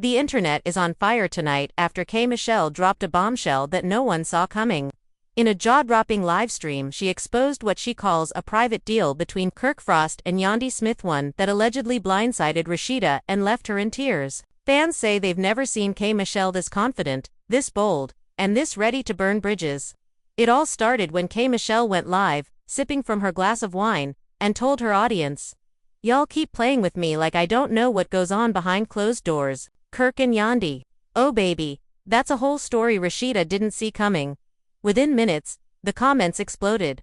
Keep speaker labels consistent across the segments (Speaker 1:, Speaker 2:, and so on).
Speaker 1: The internet is on fire tonight after K. Michelle dropped a bombshell that no one saw coming. In a jaw-dropping livestream, she exposed what she calls a private deal between Kirk Frost and Yandy Smith, one that allegedly blindsided Rashida and left her in tears. Fans say they've never seen K. Michelle this confident, this bold, and this ready to burn bridges. It all started when K. Michelle went live, sipping from her glass of wine, and told her audience, "Y'all keep playing with me like I don't know what goes on behind closed doors. Kirk and Yandy. Oh baby, that's a whole story Rashida didn't see coming." Within minutes, the comments exploded.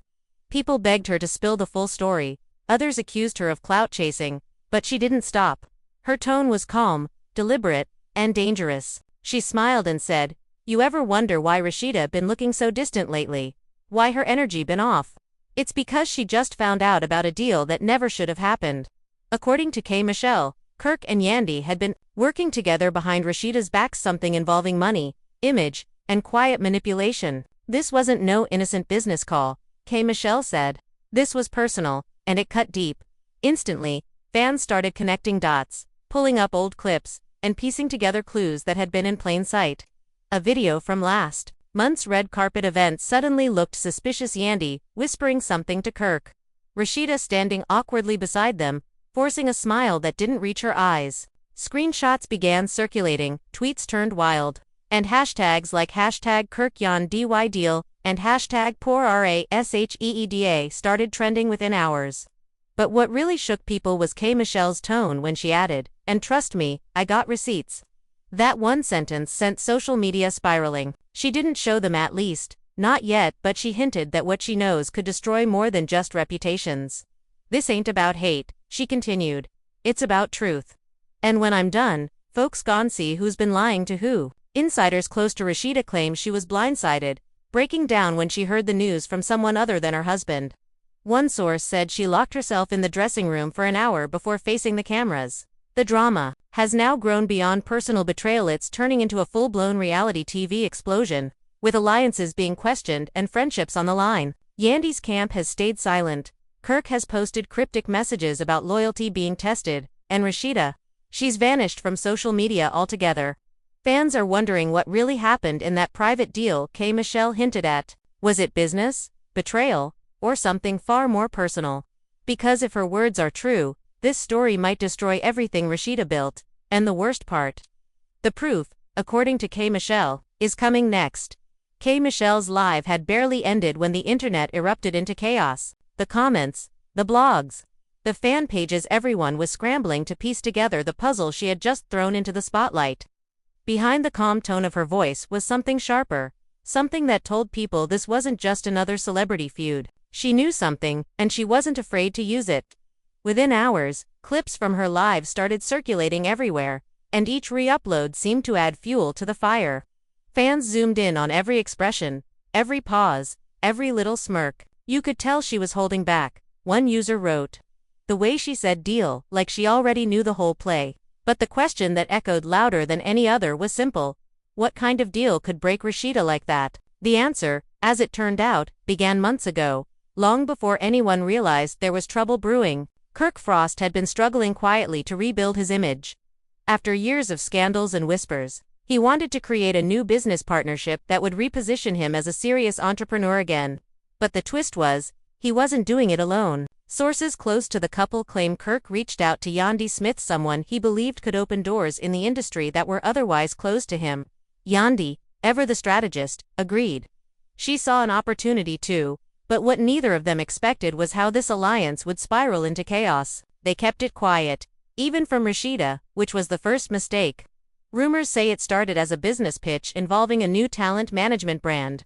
Speaker 1: People begged her to spill the full story, others accused her of clout chasing, but she didn't stop. Her tone was calm, deliberate, and dangerous. She smiled and said, "You ever wonder why Rashida been looking so distant lately? Why her energy been off? It's because she just found out about a deal that never should have happened." According to K. Michelle, Kirk and Yandy had been working together behind Rashida's back, something involving money, image, and quiet manipulation. "This wasn't no innocent business call," K. Michelle said. "This was personal, and it cut deep." Instantly, fans started connecting dots, pulling up old clips, and piecing together clues that had been in plain sight. A video from last month's red carpet event suddenly looked suspicious. Yandy whispering something to Kirk. Rashida standing awkwardly beside them, forcing a smile that didn't reach her eyes. Screenshots began circulating, tweets turned wild, and hashtags like hashtag Kirk Yandy deal and hashtag poor RASHEEDA started trending within hours. But what really shook people was K. Michelle's tone when she added, "And trust me, I got receipts." That one sentence sent social media spiraling. She didn't show them, at least, not yet, but she hinted that what she knows could destroy more than just reputations. "This ain't about hate," she continued. "It's about truth. And when I'm done, folks gon' see who's been lying to who." Insiders close to Rashida claim she was blindsided, breaking down when she heard the news from someone other than her husband. One source said she locked herself in the dressing room for an hour before facing the cameras. The drama has now grown beyond personal betrayal. It's turning into a full-blown reality TV explosion, with alliances being questioned and friendships on the line. Yandy's camp has stayed silent. Kirk has posted cryptic messages about loyalty being tested, and Rashida, she's vanished from social media altogether. Fans are wondering what really happened in that private deal K. Michelle hinted at. Was it business, betrayal, or something far more personal? Because if her words are true, this story might destroy everything Rashida built, and the worst part. The proof, according to K. Michelle, is coming next. K. Michelle's live had barely ended when the internet erupted into chaos. The comments, the blogs, the fan pages, everyone was scrambling to piece together the puzzle she had just thrown into the spotlight. Behind the calm tone of her voice was something sharper, something that told people this wasn't just another celebrity feud. She knew something, and she wasn't afraid to use it. Within hours, clips from her live started circulating everywhere, and each re-upload seemed to add fuel to the fire. Fans zoomed in on every expression, every pause, every little smirk. You could tell she was holding back, one user wrote. The way she said deal, like she already knew the whole play. But the question that echoed louder than any other was simple. What kind of deal could break Rashida like that? The answer, as it turned out, began months ago, long before anyone realized there was trouble brewing. Kirk Frost had been struggling quietly to rebuild his image. After years of scandals and whispers, he wanted to create a new business partnership that would reposition him as a serious entrepreneur again. But the twist was, he wasn't doing it alone. Sources close to the couple claim Kirk reached out to Yandy Smith, someone he believed could open doors in the industry that were otherwise closed to him. Yandy, ever the strategist, agreed. She saw an opportunity too, but what neither of them expected was how this alliance would spiral into chaos. They kept it quiet, even from Rashida, which was the first mistake. Rumors say it started as a business pitch involving a new talent management brand.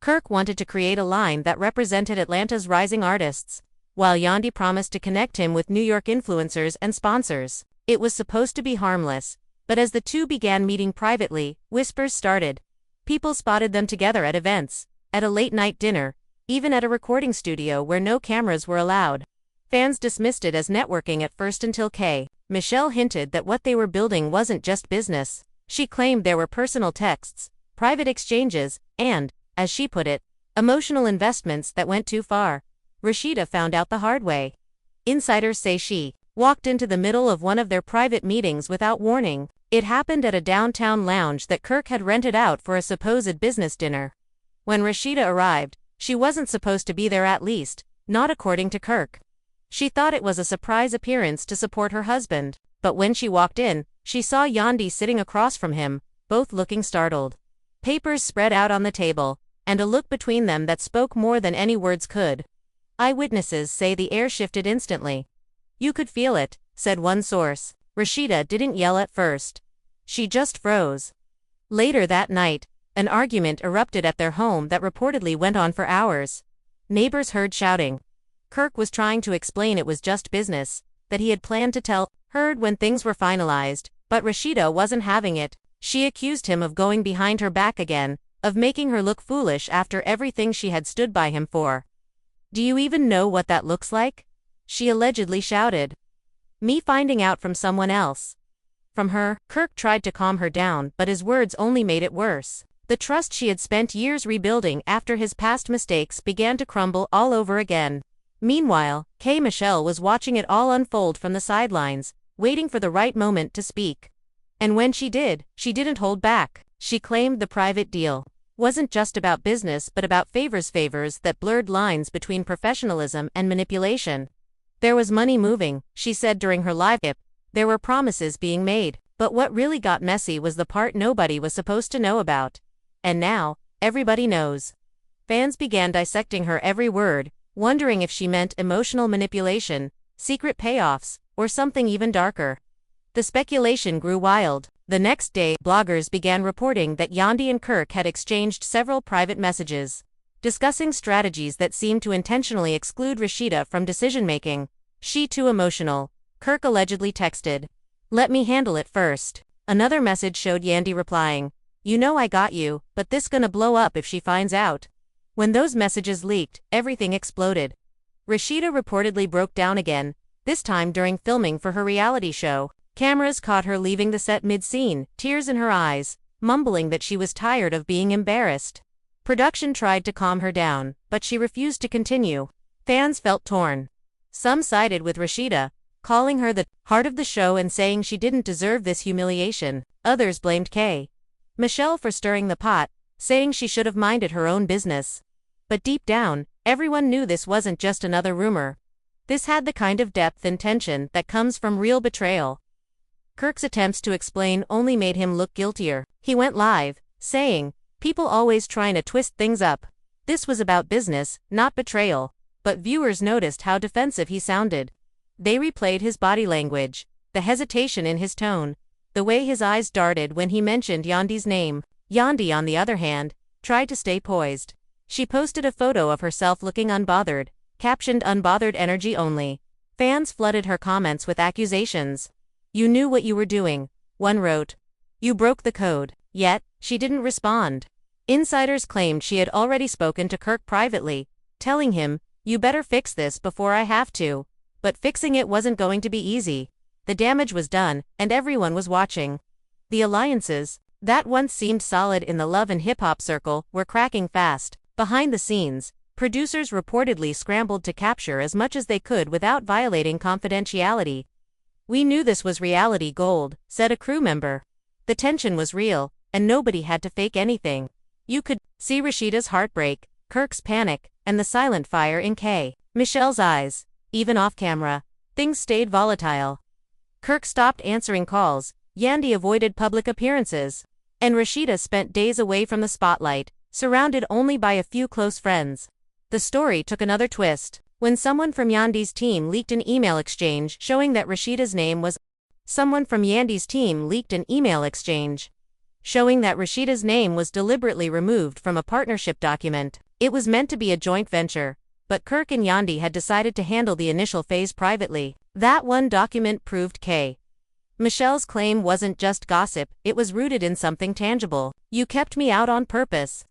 Speaker 1: Kirk wanted to create a line that represented Atlanta's rising artists, while Yandy promised to connect him with New York influencers and sponsors. It was supposed to be harmless, but as the two began meeting privately, whispers started. People spotted them together at events, at a late-night dinner, even at a recording studio where no cameras were allowed. Fans dismissed it as networking at first until K. Michelle hinted that what they were building wasn't just business. She claimed there were personal texts, private exchanges, and, as she put it, emotional investments that went too far. Rashida found out the hard way. Insiders say she walked into the middle of one of their private meetings without warning. It happened at a downtown lounge that Kirk had rented out for a supposed business dinner. When Rashida arrived, she wasn't supposed to be there, at least, not according to Kirk. She thought it was a surprise appearance to support her husband, but when she walked in, she saw Yandy sitting across from him, both looking startled. Papers spread out on the table, and a look between them that spoke more than any words could. Eyewitnesses say the air shifted instantly. "You could feel it," said one source. Rashida didn't yell at first. She just froze. Later that night, an argument erupted at their home that reportedly went on for hours. Neighbors heard shouting. Kirk was trying to explain it was just business, that he had planned to tell her when things were finalized, but Rashida wasn't having it. She accused him of going behind her back again, of making her look foolish after everything she had stood by him for. "Do you even know what that looks like?" she allegedly shouted. "Me finding out from someone else." From her, Kirk tried to calm her down, but his words only made it worse. The trust she had spent years rebuilding after his past mistakes began to crumble all over again. Meanwhile, Michelle was watching it all unfold from the sidelines, waiting for the right moment to speak. And when she did, she didn't hold back. She claimed the private deal wasn't just about business but about favors that blurred lines between professionalism and manipulation. There was money moving, she said during her live clip. There were promises being made, but what really got messy was the part nobody was supposed to know about. And now, everybody knows. Fans began dissecting her every word, wondering if she meant emotional manipulation, secret payoffs, or something even darker. The speculation grew wild. The next day, bloggers began reporting that Yandy and Kirk had exchanged several private messages, discussing strategies that seemed to intentionally exclude Rashida from decision-making. "She too emotional," Kirk allegedly texted. "Let me handle it first." Another message showed Yandy replying, "You know I got you, but this gonna blow up if she finds out." When those messages leaked, everything exploded. Rashida reportedly broke down again, this time during filming for her reality show. Cameras caught her leaving the set mid-scene, tears in her eyes, mumbling that she was tired of being embarrassed. Production tried to calm her down, but she refused to continue. Fans felt torn. Some sided with Rashida, calling her the heart of the show and saying she didn't deserve this humiliation. Others blamed Michelle for stirring the pot, saying she should have minded her own business. But deep down, everyone knew this wasn't just another rumor. This had the kind of depth and tension that comes from real betrayal. Kirk's attempts to explain only made him look guiltier. He went live, saying, "People always trying to twist things up. This was about business, not betrayal." But viewers noticed how defensive he sounded. They replayed his body language, the hesitation in his tone, the way his eyes darted when he mentioned Yandy's name. Yandy, on the other hand, tried to stay poised. She posted a photo of herself looking unbothered, captioned "Unbothered energy only." Fans flooded her comments with accusations. "You knew what you were doing," one wrote. "You broke the code." Yet, she didn't respond. Insiders claimed she had already spoken to Kirk privately, telling him, "You better fix this before I have to." But fixing it wasn't going to be easy. The damage was done, and everyone was watching. The alliances, that once seemed solid in the love and hip-hop circle, were cracking fast. Behind the scenes, producers reportedly scrambled to capture as much as they could without violating confidentiality. "We knew this was reality gold," said a crew member. The tension was real, and nobody had to fake anything. You could see Rashida's heartbreak, Kirk's panic, and the silent fire in Michelle's eyes. Even off camera, things stayed volatile. Kirk stopped answering calls, Yandy avoided public appearances, and Rashida spent days away from the spotlight, surrounded only by a few close friends. The story took another twist when someone from Yandy's team leaked an email exchange showing that Rashida's name was deliberately removed from a partnership document. It was meant to be a joint venture, but Kirk and Yandy had decided to handle the initial phase privately. That one document proved Michelle's claim wasn't just gossip, it was rooted in something tangible. "You kept me out on purpose,"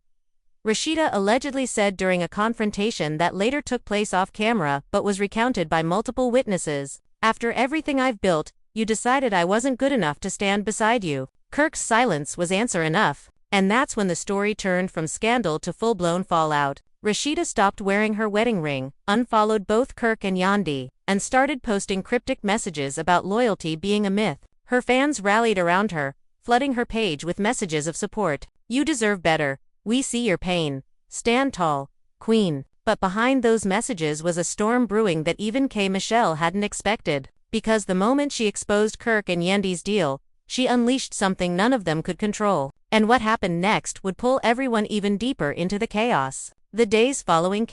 Speaker 1: Rashida allegedly said during a confrontation that later took place off camera but was recounted by multiple witnesses. "After everything I've built, you decided I wasn't good enough to stand beside you." Kirk's silence was answer enough, and that's when the story turned from scandal to full-blown fallout. Rashida stopped wearing her wedding ring, unfollowed both Kirk and Yandy, and started posting cryptic messages about loyalty being a myth. Her fans rallied around her, flooding her page with messages of support. "You deserve better. We see your pain. Stand tall, Queen." But behind those messages was a storm brewing that even Michelle hadn't expected. Because the moment she exposed Kirk and Yandy's deal, she unleashed something none of them could control. And what happened next would pull everyone even deeper into the chaos. The days following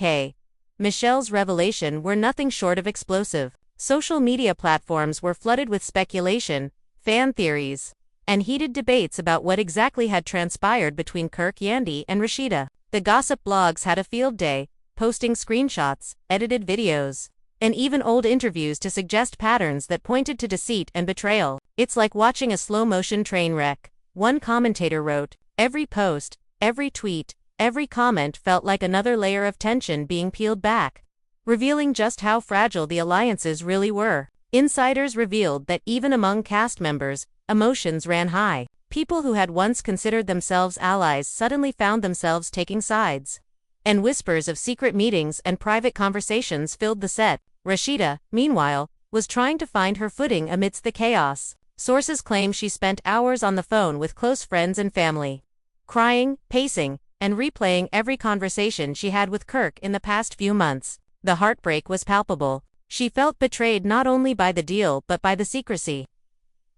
Speaker 1: Michelle's revelation were nothing short of explosive. Social media platforms were flooded with speculation, fan theories, and heated debates about what exactly had transpired between Kirk Yandy and Rashida. The gossip blogs had a field day, posting screenshots, edited videos, and even old interviews to suggest patterns that pointed to deceit and betrayal. "It's like watching a slow-motion train wreck," one commentator wrote. Every post, every tweet, every comment felt like another layer of tension being peeled back, revealing just how fragile the alliances really were. Insiders revealed that even among cast members, emotions ran high. People who had once considered themselves allies suddenly found themselves taking sides. And whispers of secret meetings and private conversations filled the set. Rashida, meanwhile, was trying to find her footing amidst the chaos. Sources claim she spent hours on the phone with close friends and family, crying, pacing, and replaying every conversation she had with Kirk in the past few months. The heartbreak was palpable. She felt betrayed not only by the deal but by the secrecy,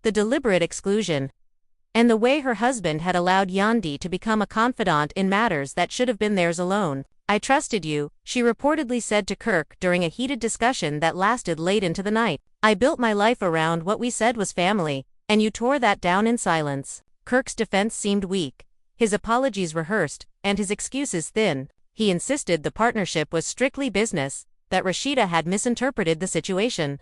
Speaker 1: the deliberate exclusion, and the way her husband had allowed Yandy to become a confidant in matters that should have been theirs alone. "I trusted you," she reportedly said to Kirk during a heated discussion that lasted late into the night. "I built my life around what we said was family, and you tore that down in silence." Kirk's defense seemed weak, his apologies rehearsed, and his excuses thin. He insisted the partnership was strictly business, that Rashida had misinterpreted the situation.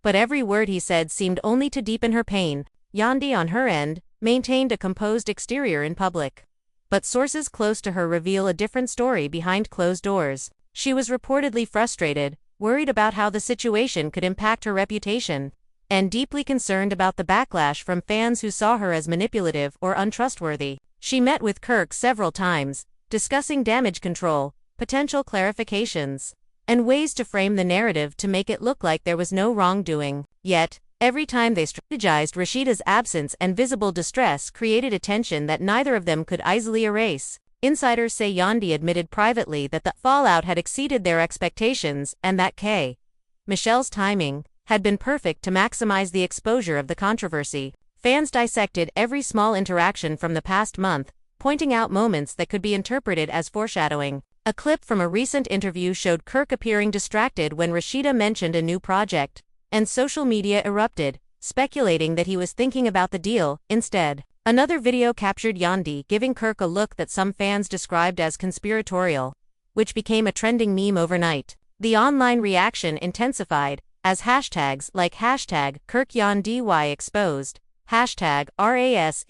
Speaker 1: But every word he said seemed only to deepen her pain. Yandy, on her end, maintained a composed exterior in public. But sources close to her reveal a different story behind closed doors. She was reportedly frustrated, worried about how the situation could impact her reputation, and deeply concerned about the backlash from fans who saw her as manipulative or untrustworthy. She met with Kirk several times, discussing damage control, potential clarifications, and ways to frame the narrative to make it look like there was no wrongdoing. Yet, every time they strategized, Rashida's absence and visible distress created a tension that neither of them could easily erase. Insiders say Yandy admitted privately that the fallout had exceeded their expectations and that Michelle's timing had been perfect to maximize the exposure of the controversy. Fans dissected every small interaction from the past month, pointing out moments that could be interpreted as foreshadowing. A clip from a recent interview showed Kirk appearing distracted when Rashida mentioned a new project, and social media erupted, speculating that he was thinking about the deal instead. Another video captured Yandy giving Kirk a look that some fans described as conspiratorial, which became a trending meme overnight. The online reaction intensified, as hashtags like #KirkYandy exposed, #RASHEEDA,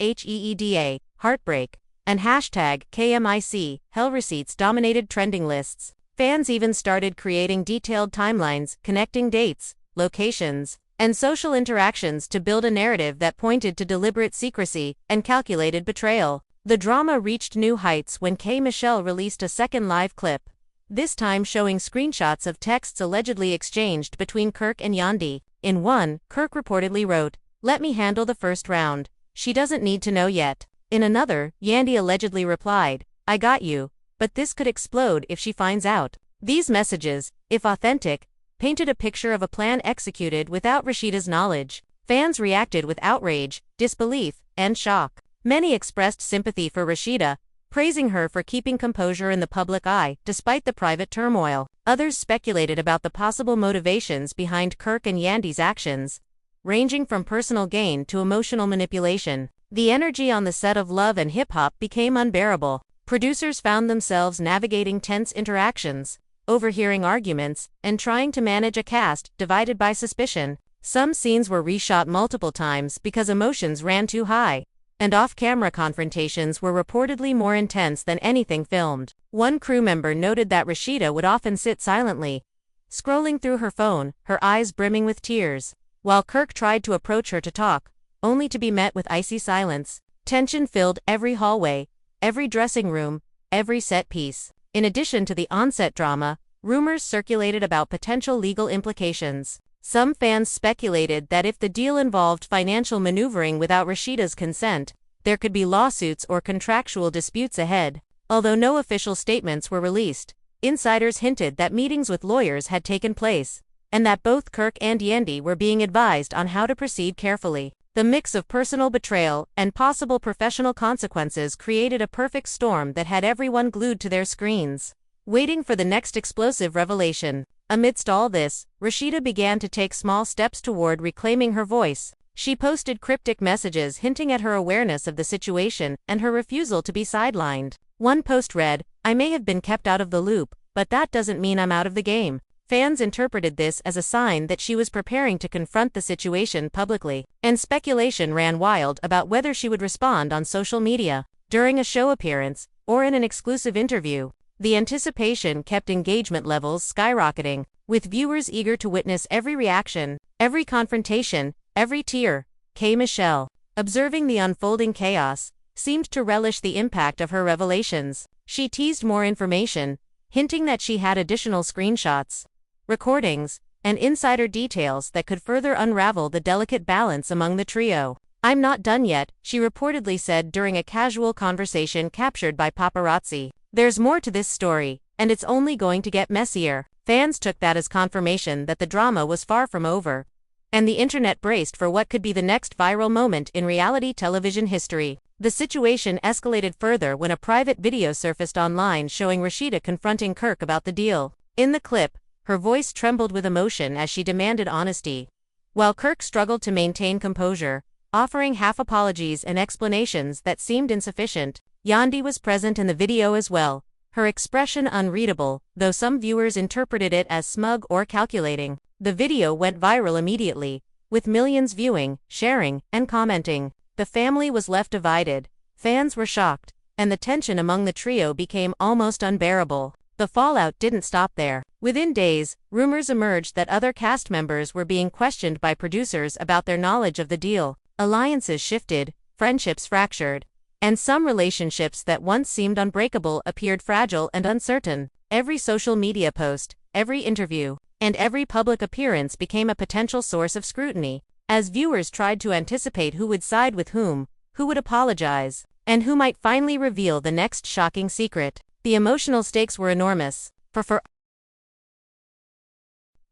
Speaker 1: heartbreak, and #KMIC, hell receipts dominated trending lists. Fans even started creating detailed timelines, connecting dates, locations, and social interactions to build a narrative that pointed to deliberate secrecy and calculated betrayal. The drama reached new heights when Michelle released a second live clip, this time showing screenshots of texts allegedly exchanged between Kirk and Yandy. In one, Kirk reportedly wrote, "Let me handle the first round. She doesn't need to know yet." In another, Yandy allegedly replied, "I got you, but this could explode if she finds out." These messages, if authentic, painted a picture of a plan executed without Rashida's knowledge. Fans reacted with outrage, disbelief, and shock. Many expressed sympathy for Rashida, praising her for keeping composure in the public eye despite the private turmoil. Others speculated about the possible motivations behind Kirk and Yandy's actions, ranging from personal gain to emotional manipulation. The energy on the set of Love and Hip Hop became unbearable. Producers found themselves navigating tense interactions, overhearing arguments, and trying to manage a cast divided by suspicion. Some scenes were reshot multiple times because emotions ran too high, and off-camera confrontations were reportedly more intense than anything filmed. One crew member noted that Rashida would often sit silently, scrolling through her phone, her eyes brimming with tears, while Kirk tried to approach her to talk, only to be met with icy silence. Tension filled every hallway, every dressing room, every set piece. In addition to the on-set drama, rumors circulated about potential legal implications. Some fans speculated that if the deal involved financial maneuvering without Rashida's consent, there could be lawsuits or contractual disputes ahead. Although no official statements were released, insiders hinted that meetings with lawyers had taken place, and that both Kirk and Yandy were being advised on how to proceed carefully. The mix of personal betrayal and possible professional consequences created a perfect storm that had everyone glued to their screens, waiting for the next explosive revelation. Amidst all this, Rashida began to take small steps toward reclaiming her voice. She posted cryptic messages hinting at her awareness of the situation and her refusal to be sidelined. One post read, "I may have been kept out of the loop, but that doesn't mean I'm out of the game." Fans interpreted this as a sign that she was preparing to confront the situation publicly, and speculation ran wild about whether she would respond on social media, during a show appearance, or in an exclusive interview. The anticipation kept engagement levels skyrocketing, with viewers eager to witness every reaction, every confrontation, every tear. K. Michelle, observing the unfolding chaos, seemed to relish the impact of her revelations. She teased more information, hinting that she had additional screenshots, recordings, and insider details that could further unravel the delicate balance among the trio. "I'm not done yet," she reportedly said during a casual conversation captured by paparazzi. "There's more to this story, and it's only going to get messier." Fans took that as confirmation that the drama was far from over, and the internet braced for what could be the next viral moment in reality television history. The situation escalated further when a private video surfaced online showing Rashida confronting Kirk about the deal. In the clip, her voice trembled with emotion as she demanded honesty, while Kirk struggled to maintain composure, offering half apologies and explanations that seemed insufficient. Yandy was present in the video as well, her expression unreadable, though some viewers interpreted it as smug or calculating. The video went viral immediately, with millions viewing, sharing, and commenting. The family was left divided, fans were shocked, and the tension among the trio became almost unbearable. The fallout didn't stop there. Within days, rumors emerged that other cast members were being questioned by producers about their knowledge of the deal. Alliances shifted, friendships fractured, and some relationships that once seemed unbreakable appeared fragile and uncertain. Every social media post, every interview, and every public appearance became a potential source of scrutiny, as viewers tried to anticipate who would side with whom, who would apologize, and who might finally reveal the next shocking secret. The emotional stakes were enormous. For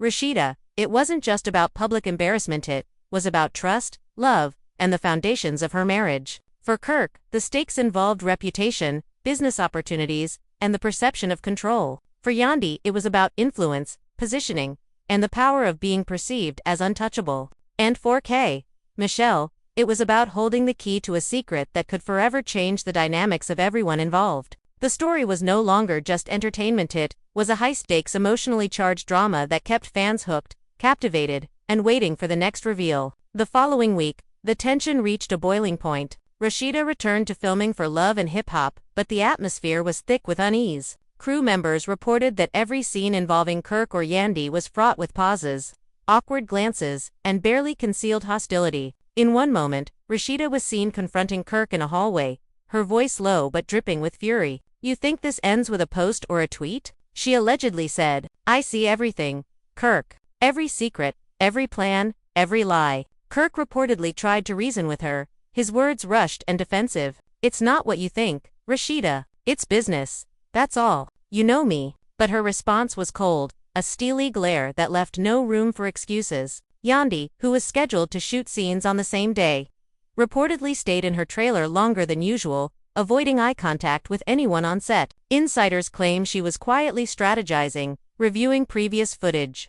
Speaker 1: Rashida, it wasn't just about public embarrassment, it was about trust, love, and the foundations of her marriage. For Kirk, the stakes involved reputation, business opportunities, and the perception of control. For Yandy, it was about influence, positioning, and the power of being perceived as untouchable. And for K. Michelle, it was about holding the key to a secret that could forever change the dynamics of everyone involved. The story was no longer just entertainment, it was a high-stakes emotionally charged drama that kept fans hooked, captivated, and waiting for the next reveal. The following week, the tension reached a boiling point. Rashida returned to filming for Love and Hip Hop, but the atmosphere was thick with unease. Crew members reported that every scene involving Kirk or Yandy was fraught with pauses, awkward glances, and barely concealed hostility. In one moment, Rashida was seen confronting Kirk in a hallway, her voice low but dripping with fury. "You think this ends with a post or a tweet?" she allegedly said. "I see everything, Kirk. Every secret, every plan, every lie." Kirk reportedly tried to reason with her, his words rushed and defensive. "It's not what you think, Rashida. It's business. That's all. You know me." But her response was cold, a steely glare that left no room for excuses. Yandy, who was scheduled to shoot scenes on the same day, reportedly stayed in her trailer longer than usual, avoiding eye contact with anyone on set. Insiders claim she was quietly strategizing, reviewing previous footage,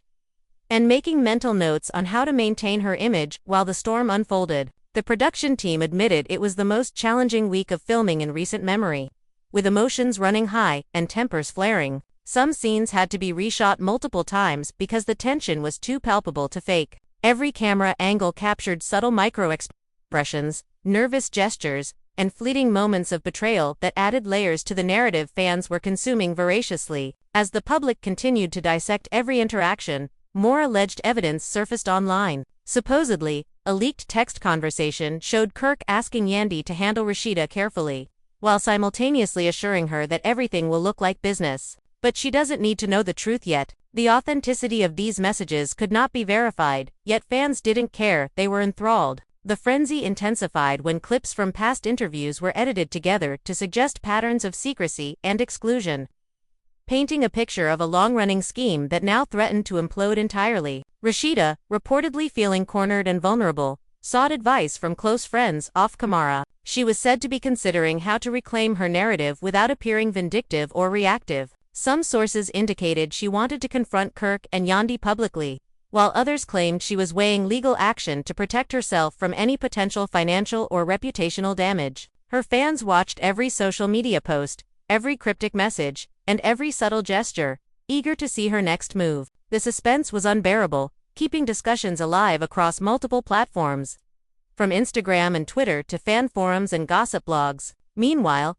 Speaker 1: and making mental notes on how to maintain her image while the storm unfolded. The production team admitted it was the most challenging week of filming in recent memory. With emotions running high and tempers flaring, some scenes had to be reshot multiple times because the tension was too palpable to fake. Every camera angle captured subtle micro-expressions, nervous gestures, and fleeting moments of betrayal that added layers to the narrative fans were consuming voraciously. As the public continued to dissect every interaction, more alleged evidence surfaced online. Supposedly, a leaked text conversation showed Kirk asking Yandy to handle Rashida carefully, while simultaneously assuring her that everything will look like business. But she doesn't need to know the truth yet. The authenticity of these messages could not be verified, yet fans didn't care, they were enthralled. The frenzy intensified when clips from past interviews were edited together to suggest patterns of secrecy and exclusion, painting a picture of a long-running scheme that now threatened to implode entirely. Rashida, reportedly feeling cornered and vulnerable, sought advice from close friends off camera. She was said to be considering how to reclaim her narrative without appearing vindictive or reactive. Some sources indicated she wanted to confront Kirk and Yandy publicly, while others claimed she was weighing legal action to protect herself from any potential financial or reputational damage. Her fans watched every social media post, every cryptic message, and every subtle gesture, eager to see her next move. The suspense was unbearable, keeping discussions alive across multiple platforms, from Instagram and Twitter to fan forums and gossip blogs. Meanwhile,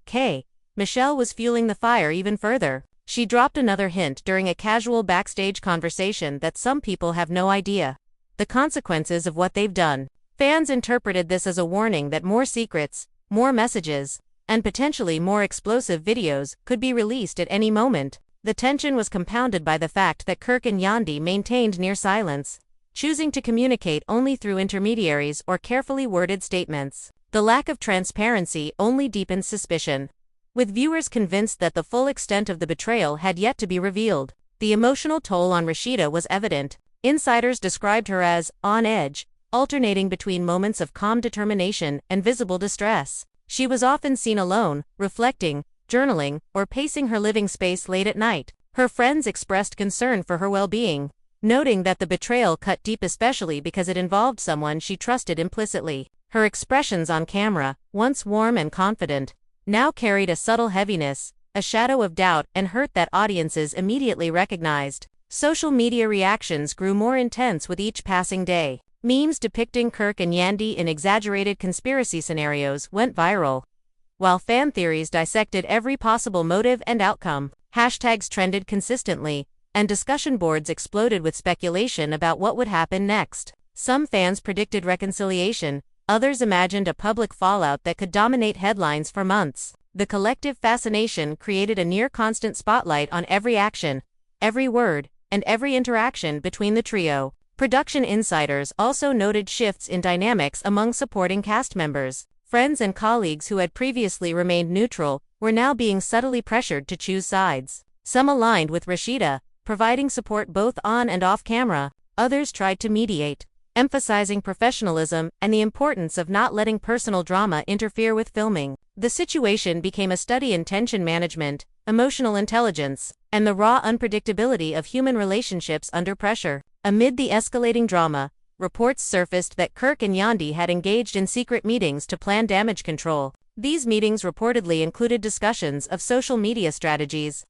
Speaker 1: Michelle was fueling the fire even further. She dropped another hint during a casual backstage conversation that some people have no idea the consequences of what they've done. Fans interpreted this as a warning that more secrets, more messages, and potentially more explosive videos could be released at any moment. The tension was compounded by the fact that Kirk and Yandy maintained near silence, choosing to communicate only through intermediaries or carefully worded statements. The lack of transparency only deepened suspicion, with viewers convinced that the full extent of the betrayal had yet to be revealed. The emotional toll on Rashida was evident. Insiders described her as on edge, alternating between moments of calm determination and visible distress. She was often seen alone, reflecting, journaling, or pacing her living space late at night. Her friends expressed concern for her well-being, noting that the betrayal cut deep, especially because it involved someone she trusted implicitly. Her expressions on camera, once warm and confident, now carried a subtle heaviness, a shadow of doubt and hurt that audiences immediately recognized. Social media reactions grew more intense with each passing day. Memes depicting Kirk and Yandy in exaggerated conspiracy scenarios went viral, while fan theories dissected every possible motive and outcome. Hashtags trended consistently, and discussion boards exploded with speculation about what would happen next. Some fans predicted reconciliation, others imagined a public fallout that could dominate headlines for months. The collective fascination created a near-constant spotlight on every action, every word, and every interaction between the trio. Production insiders also noted shifts in dynamics among supporting cast members. Friends and colleagues who had previously remained neutral were now being subtly pressured to choose sides. Some aligned with Rashida, providing support both on and off camera. Others tried to mediate, emphasizing professionalism and the importance of not letting personal drama interfere with filming. The situation became a study in tension management, emotional intelligence, and the raw unpredictability of human relationships under pressure. Amid the escalating drama, reports surfaced that Kirk and Yandy had engaged in secret meetings to plan damage control. These meetings reportedly included discussions of social media strategies,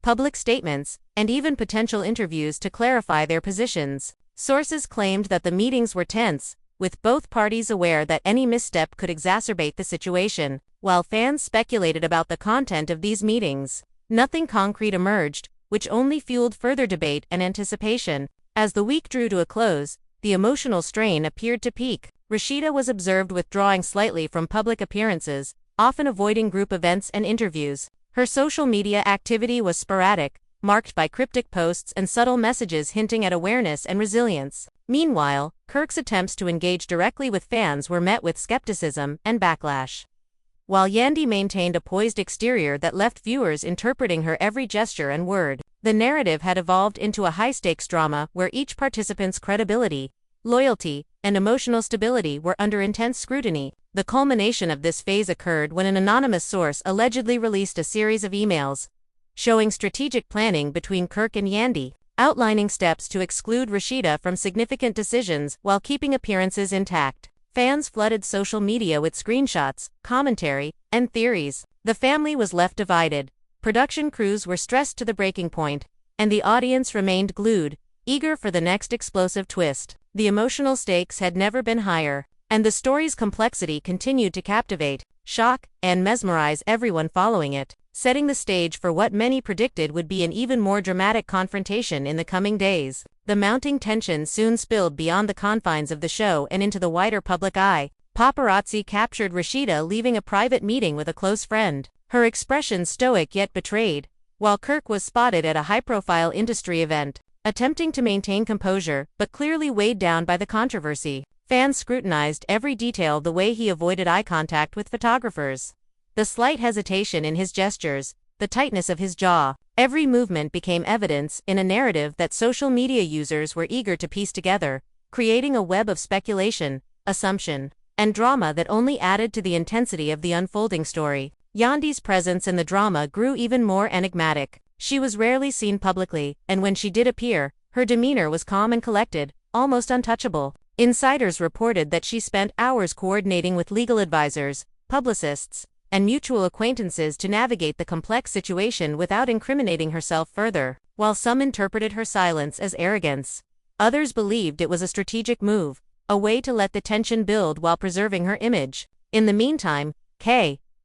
Speaker 1: public statements, and even potential interviews to clarify their positions. Sources claimed that the meetings were tense, with both parties aware that any misstep could exacerbate the situation. While fans speculated about the content of these meetings, nothing concrete emerged, which only fueled further debate and anticipation. As the week drew to a close, the emotional strain appeared to peak. Rashida was observed withdrawing slightly from public appearances, often avoiding group events and interviews. Her social media activity was sporadic, marked by cryptic posts and subtle messages hinting at awareness and resilience. Meanwhile, Kirk's attempts to engage directly with fans were met with skepticism and backlash, while Yandy maintained a poised exterior that left viewers interpreting her every gesture and word. The narrative had evolved into a high-stakes drama where each participant's credibility, loyalty, and emotional stability were under intense scrutiny. The culmination of this phase occurred when an anonymous source allegedly released a series of emails showing strategic planning between Kirk and Yandy, outlining steps to exclude Rashida from significant decisions while keeping appearances intact. Fans flooded social media with screenshots, commentary, and theories. The family was left divided. Production crews were stressed to the breaking point, and the audience remained glued, eager for the next explosive twist. The emotional stakes had never been higher, and the story's complexity continued to captivate, shock, and mesmerize everyone following it, setting the stage for what many predicted would be an even more dramatic confrontation in the coming days. The mounting tension soon spilled beyond the confines of the show and into the wider public eye. Paparazzi captured Rashida leaving a private meeting with a close friend, her expression stoic yet betrayed, while Kirk was spotted at a high-profile industry event, attempting to maintain composure but clearly weighed down by the controversy. Fans scrutinized every detail: the way he avoided eye contact with photographers, the slight hesitation in his gestures, the tightness of his jaw. Every movement became evidence in a narrative that social media users were eager to piece together, creating a web of speculation, assumption, and drama that only added to the intensity of the unfolding story. Yandy's presence in the drama grew even more enigmatic. She was rarely seen publicly, and when she did appear, her demeanor was calm and collected, almost untouchable. Insiders reported that she spent hours coordinating with legal advisors, publicists, and mutual acquaintances to navigate the complex situation without incriminating herself further. While some interpreted her silence as arrogance, others believed it was a strategic move, a way to let the tension build while preserving her image. In the meantime,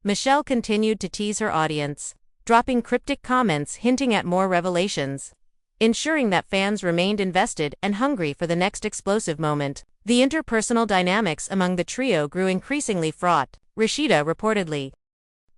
Speaker 1: Michelle continued to tease her audience, dropping cryptic comments hinting at more revelations, ensuring that fans remained invested and hungry for the next explosive moment. The interpersonal dynamics among the trio grew increasingly fraught. Rashida reportedly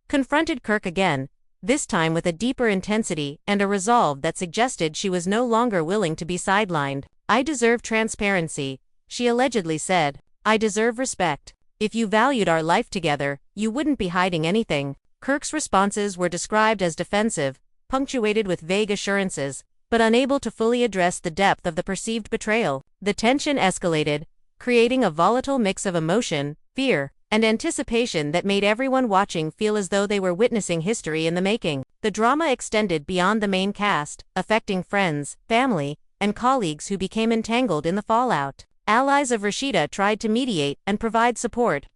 Speaker 1: confronted Kirk again, this time with a deeper intensity and a resolve that suggested she was no longer willing to be sidelined. "I deserve transparency," she allegedly said. "I deserve respect. If you valued our life together, you wouldn't be hiding anything." Kirk's responses were described as defensive, punctuated with vague assurances, but unable to fully address the depth of the perceived betrayal. The tension escalated, creating a volatile mix of emotion, fear, and anticipation that made everyone watching feel as though they were witnessing history in the making. The drama extended beyond the main cast, affecting friends, family, and colleagues who became entangled in the fallout. Allies of Rashida tried to mediate and provide support,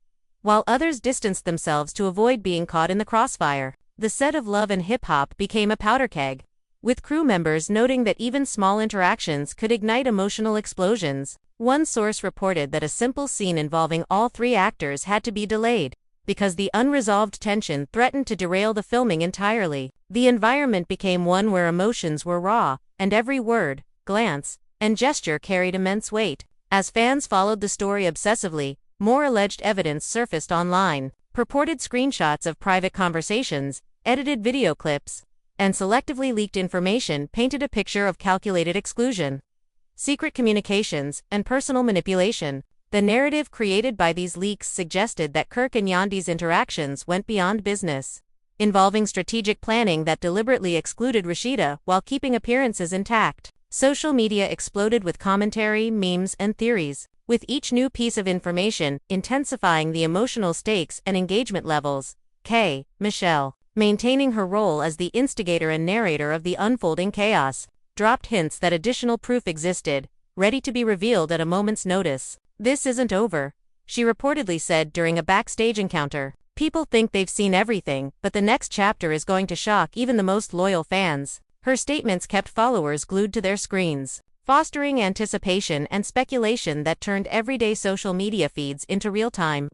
Speaker 1: while others distanced themselves to avoid being caught in the crossfire. The set of Love and Hip Hop became a powder keg, with crew members noting that even small interactions could ignite emotional explosions. One source reported that a simple scene involving all three actors had to be delayed, because the unresolved tension threatened to derail the filming entirely. The environment became one where emotions were raw, and every word, glance, and gesture carried immense weight. As fans followed the story obsessively, more alleged evidence surfaced online. Purported screenshots of private conversations, edited video clips, and selectively leaked information painted a picture of calculated exclusion, secret communications, and personal manipulation. The narrative created by these leaks suggested that Kirk and Yandy's interactions went beyond business, involving strategic planning that deliberately excluded Rashida while keeping appearances intact. Social media exploded with commentary, memes, and theories, with each new piece of information intensifying the emotional stakes and engagement levels. Michelle, maintaining her role as the instigator and narrator of the unfolding chaos, dropped hints that additional proof existed, ready to be revealed at a moment's notice. "This isn't over," she reportedly said during a backstage encounter. "People think they've seen everything, but the next chapter is going to shock even the most loyal fans." Her statements kept followers glued to their screens, fostering anticipation and speculation that turned everyday social media feeds into real-time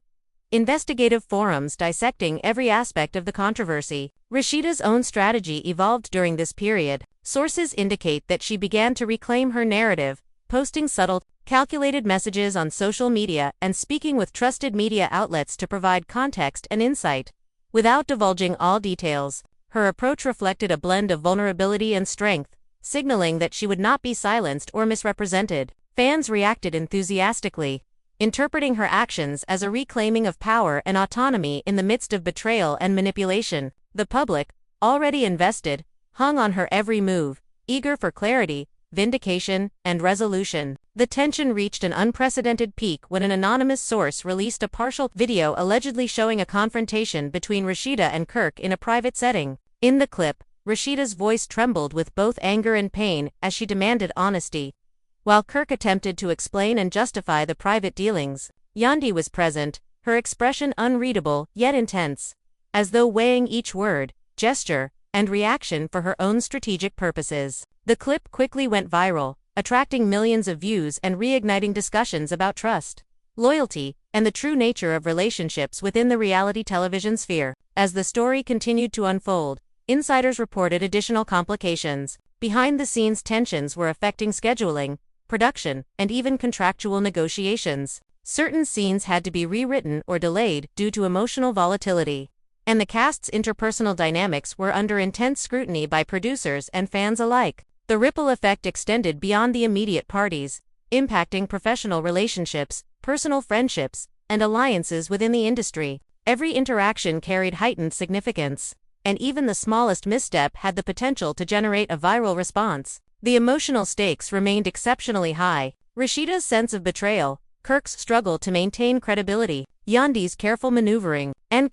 Speaker 1: investigative forums dissecting every aspect of the controversy. Rashida's own strategy evolved during this period. Sources indicate that she began to reclaim her narrative, posting subtle, calculated messages on social media and speaking with trusted media outlets to provide context and insight. Without divulging all details, her approach reflected a blend of vulnerability and strength, signaling that she would not be silenced or misrepresented. Fans reacted enthusiastically, interpreting her actions as a reclaiming of power and autonomy in the midst of betrayal and manipulation. The public, already invested, hung on her every move, eager for clarity, vindication, and resolution. The tension reached an unprecedented peak when an anonymous source released a partial video allegedly showing a confrontation between Rashida and Kirk in a private setting. In the clip, Rashida's voice trembled with both anger and pain as she demanded honesty, while Kirk attempted to explain and justify the private dealings. Yandy was present, her expression unreadable yet intense, as though weighing each word, gesture, and reaction for her own strategic purposes. The clip quickly went viral, attracting millions of views and reigniting discussions about trust, loyalty, and the true nature of relationships within the reality television sphere. As the story continued to unfold, insiders reported additional complications. Behind-the-scenes tensions were affecting scheduling, production, and even contractual negotiations. Certain scenes had to be rewritten or delayed due to emotional volatility. And the cast's interpersonal dynamics were under intense scrutiny by producers and fans alike. The ripple effect extended beyond the immediate parties, impacting professional relationships, personal friendships, and alliances within the industry. Every interaction carried heightened significance, and even the smallest misstep had the potential to generate a viral response. The emotional stakes remained exceptionally high. Rashida's sense of betrayal, Kirk's struggle to maintain credibility, Yandy's careful maneuvering, and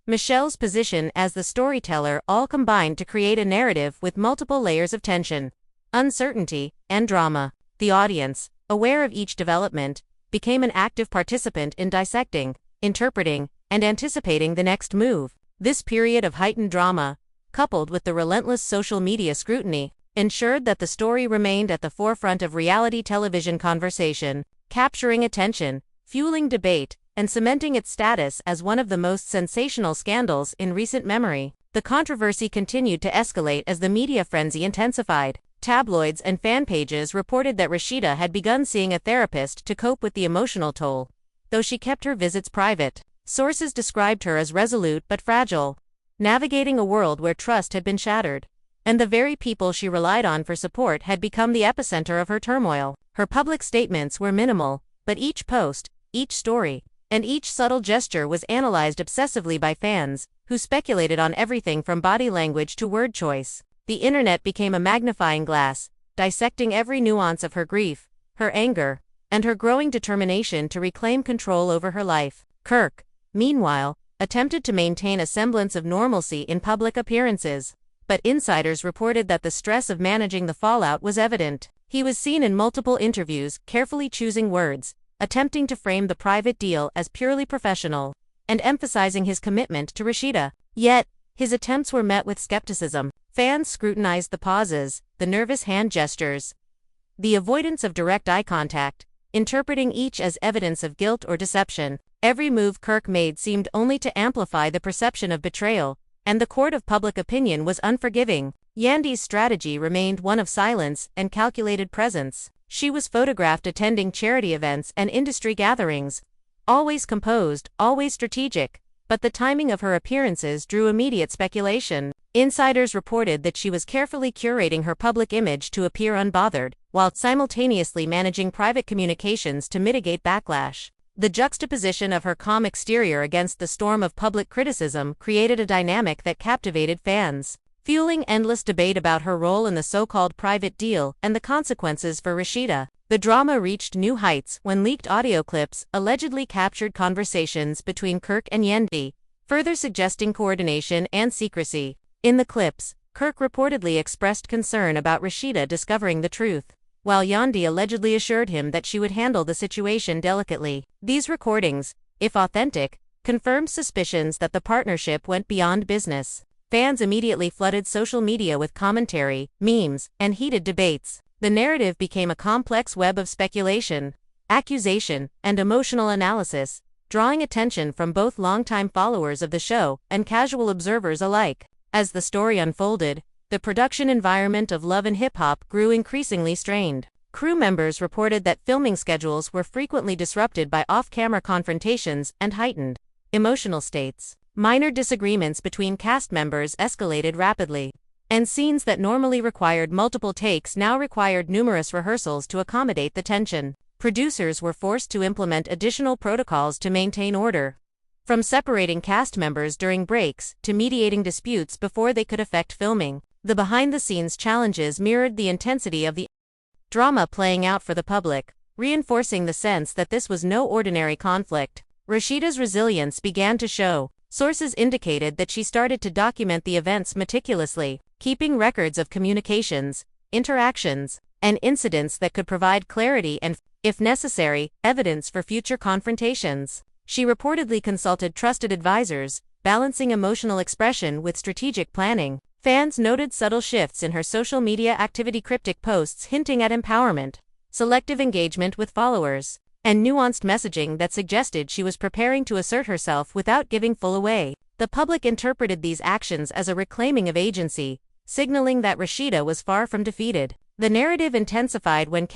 Speaker 1: Michelle's position as the storyteller all combined to create a narrative with multiple layers of tension, uncertainty, and drama. The audience, aware of each development, became an active participant in dissecting, interpreting, and anticipating the next move. This period of heightened drama, coupled with the relentless social media scrutiny, ensured that the story remained at the forefront of reality television conversation, capturing attention, fueling debate, and cementing its status as one of the most sensational scandals in recent memory. The controversy continued to escalate as the media frenzy intensified. Tabloids and fan pages reported that Rashida had begun seeing a therapist to cope with the emotional toll, though she kept her visits private. Sources described her as resolute but fragile, navigating a world where trust had been shattered, and the very people she relied on for support had become the epicenter of her turmoil. Her public statements were minimal, but each post, each story, and each subtle gesture was analyzed obsessively by fans, who speculated on everything from body language to word choice. The internet became a magnifying glass, dissecting every nuance of her grief, her anger, and her growing determination to reclaim control over her life. Kirk, meanwhile, attempted to maintain a semblance of normalcy in public appearances, but insiders reported that the stress of managing the fallout was evident. He was seen in multiple interviews, carefully choosing words, attempting to frame the private deal as purely professional, and emphasizing his commitment to Rashida. Yet, his attempts were met with skepticism. Fans scrutinized the pauses, the nervous hand gestures, the avoidance of direct eye contact, interpreting each as evidence of guilt or deception. Every move Kirk made seemed only to amplify the perception of betrayal, and the court of public opinion was unforgiving. Yandy's strategy remained one of silence and calculated presence. She was photographed attending charity events and industry gatherings, always composed, always strategic, but the timing of her appearances drew immediate speculation. Insiders reported that she was carefully curating her public image to appear unbothered, while simultaneously managing private communications to mitigate backlash. The juxtaposition of her calm exterior against the storm of public criticism created a dynamic that captivated fans, fueling endless debate about her role in the so-called private deal and the consequences for Rashida. The drama reached new heights when leaked audio clips allegedly captured conversations between Kirk and Yandy, further suggesting coordination and secrecy. In the clips, Kirk reportedly expressed concern about Rashida discovering the truth, while Yandy allegedly assured him that she would handle the situation delicately. These recordings, if authentic, confirmed suspicions that the partnership went beyond business. Fans immediately flooded social media with commentary, memes, and heated debates. The narrative became a complex web of speculation, accusation, and emotional analysis, drawing attention from both longtime followers of the show and casual observers alike. As the story unfolded, the production environment of Love and Hip Hop grew increasingly strained. Crew members reported that filming schedules were frequently disrupted by off-camera confrontations and heightened emotional states. Minor disagreements between cast members escalated rapidly, and scenes that normally required multiple takes now required numerous rehearsals to accommodate the tension. Producers were forced to implement additional protocols to maintain order, from separating cast members during breaks to mediating disputes before they could affect filming. The behind-the-scenes challenges mirrored the intensity of the drama playing out for the public, reinforcing the sense that this was no ordinary conflict. Rashida's resilience began to show. Sources indicated that she started to document the events meticulously, keeping records of communications, interactions, and incidents that could provide clarity and, if necessary, evidence for future confrontations. She reportedly consulted trusted advisors, balancing emotional expression with strategic planning. Fans noted subtle shifts in her social media activity, cryptic posts hinting at empowerment, selective engagement with followers, and nuanced messaging that suggested she was preparing to assert herself without giving full away. The public interpreted these actions as a reclaiming of agency, signaling that Rashida was far from defeated. The narrative intensified when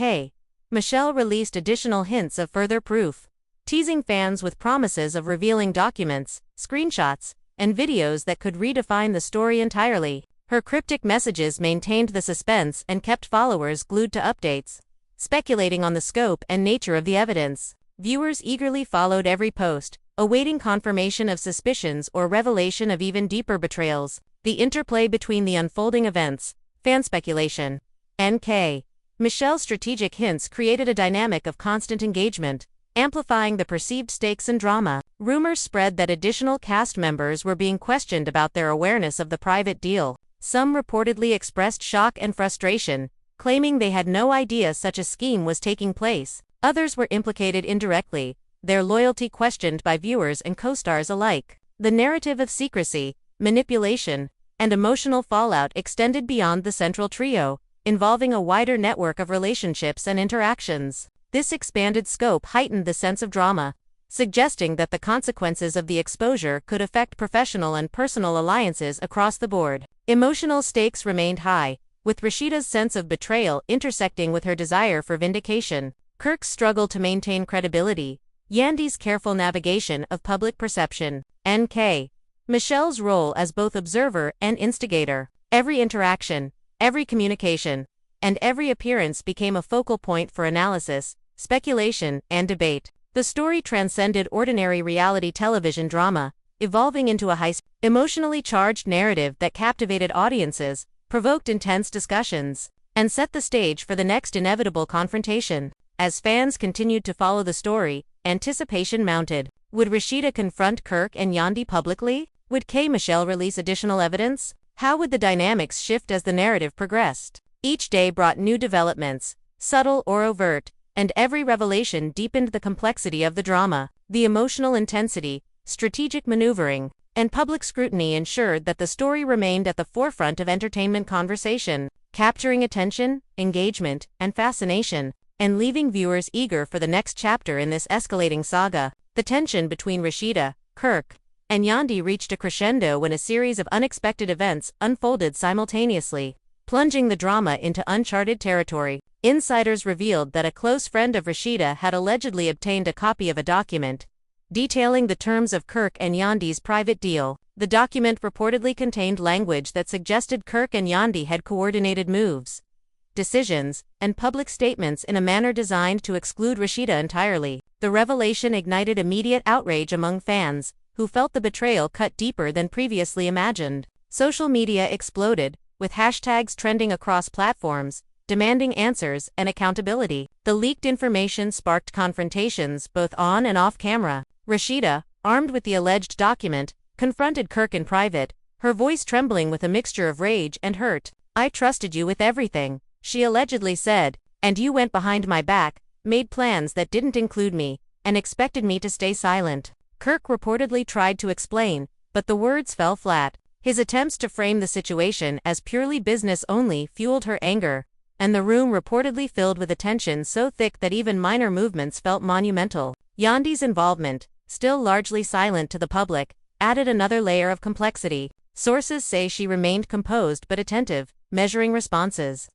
Speaker 1: Michelle released additional hints of further proof. teasing fans with promises of revealing documents, screenshots, and videos that could redefine the story entirely. Her cryptic messages maintained the suspense and kept followers glued to updates, speculating on the scope and nature of the evidence. Viewers eagerly followed every post, awaiting confirmation of suspicions or revelation of even deeper betrayals. The interplay between the unfolding events, fan speculation, and Michelle's strategic hints created a dynamic of constant engagement, amplifying the perceived stakes and drama. Rumors spread that additional cast members were being questioned about their awareness of the private deal. Some reportedly expressed shock and frustration, claiming they had no idea such a scheme was taking place. Others were implicated indirectly, their loyalty questioned by viewers and co-stars alike. The narrative of secrecy, manipulation, and emotional fallout extended beyond the central trio, involving a wider network of relationships and interactions. This expanded scope heightened the sense of drama, suggesting that the consequences of the exposure could affect professional and personal alliances across the board. Emotional stakes remained high, with Rashida's sense of betrayal intersecting with her desire for vindication. Kirk's struggle to maintain credibility, Yandy's careful navigation of public perception, and Michelle's role as both observer and instigator. Every interaction, every communication, and every appearance became a focal point for analysis, speculation, and debate. The story transcended ordinary reality television drama, evolving into a emotionally charged narrative that captivated audiences, provoked intense discussions, and set the stage for the next inevitable confrontation. As fans continued to follow the story, anticipation mounted. Would Rashida confront Kirk and Yandy publicly? Would Michelle release additional evidence? How would the dynamics shift as the narrative progressed? Each day brought new developments, subtle or overt, and every revelation deepened the complexity of the drama. The emotional intensity, strategic maneuvering, and public scrutiny ensured that the story remained at the forefront of entertainment conversation, capturing attention, engagement, and fascination, and leaving viewers eager for the next chapter in this escalating saga. The tension between Rashida, Kirk, and Yandy reached a crescendo when a series of unexpected events unfolded simultaneously, plunging the drama into uncharted territory. Insiders revealed that a close friend of Rashida had allegedly obtained a copy of a document detailing the terms of Kirk and Yandy's private deal. The document reportedly contained language that suggested Kirk and Yandy had coordinated moves, decisions, and public statements in a manner designed to exclude Rashida entirely. The revelation ignited immediate outrage among fans, who felt the betrayal cut deeper than previously imagined. Social media exploded, with hashtags trending across platforms, demanding answers and accountability. The leaked information sparked confrontations both on and off camera. Rashida, armed with the alleged document, confronted Kirk in private, her voice trembling with a mixture of rage and hurt. "I trusted you with everything," she allegedly said, "and you went behind my back, made plans that didn't include me, and expected me to stay silent." Kirk reportedly tried to explain, but the words fell flat. His attempts to frame the situation as purely business only fueled her anger, and the room reportedly filled with a tension so thick that even minor movements felt monumental. Yandy's involvement, still largely silent to the public, added another layer of complexity. Sources say she remained composed but attentive, measuring responses,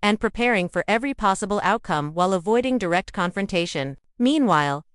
Speaker 1: and preparing for every possible outcome while avoiding direct confrontation. Meanwhile,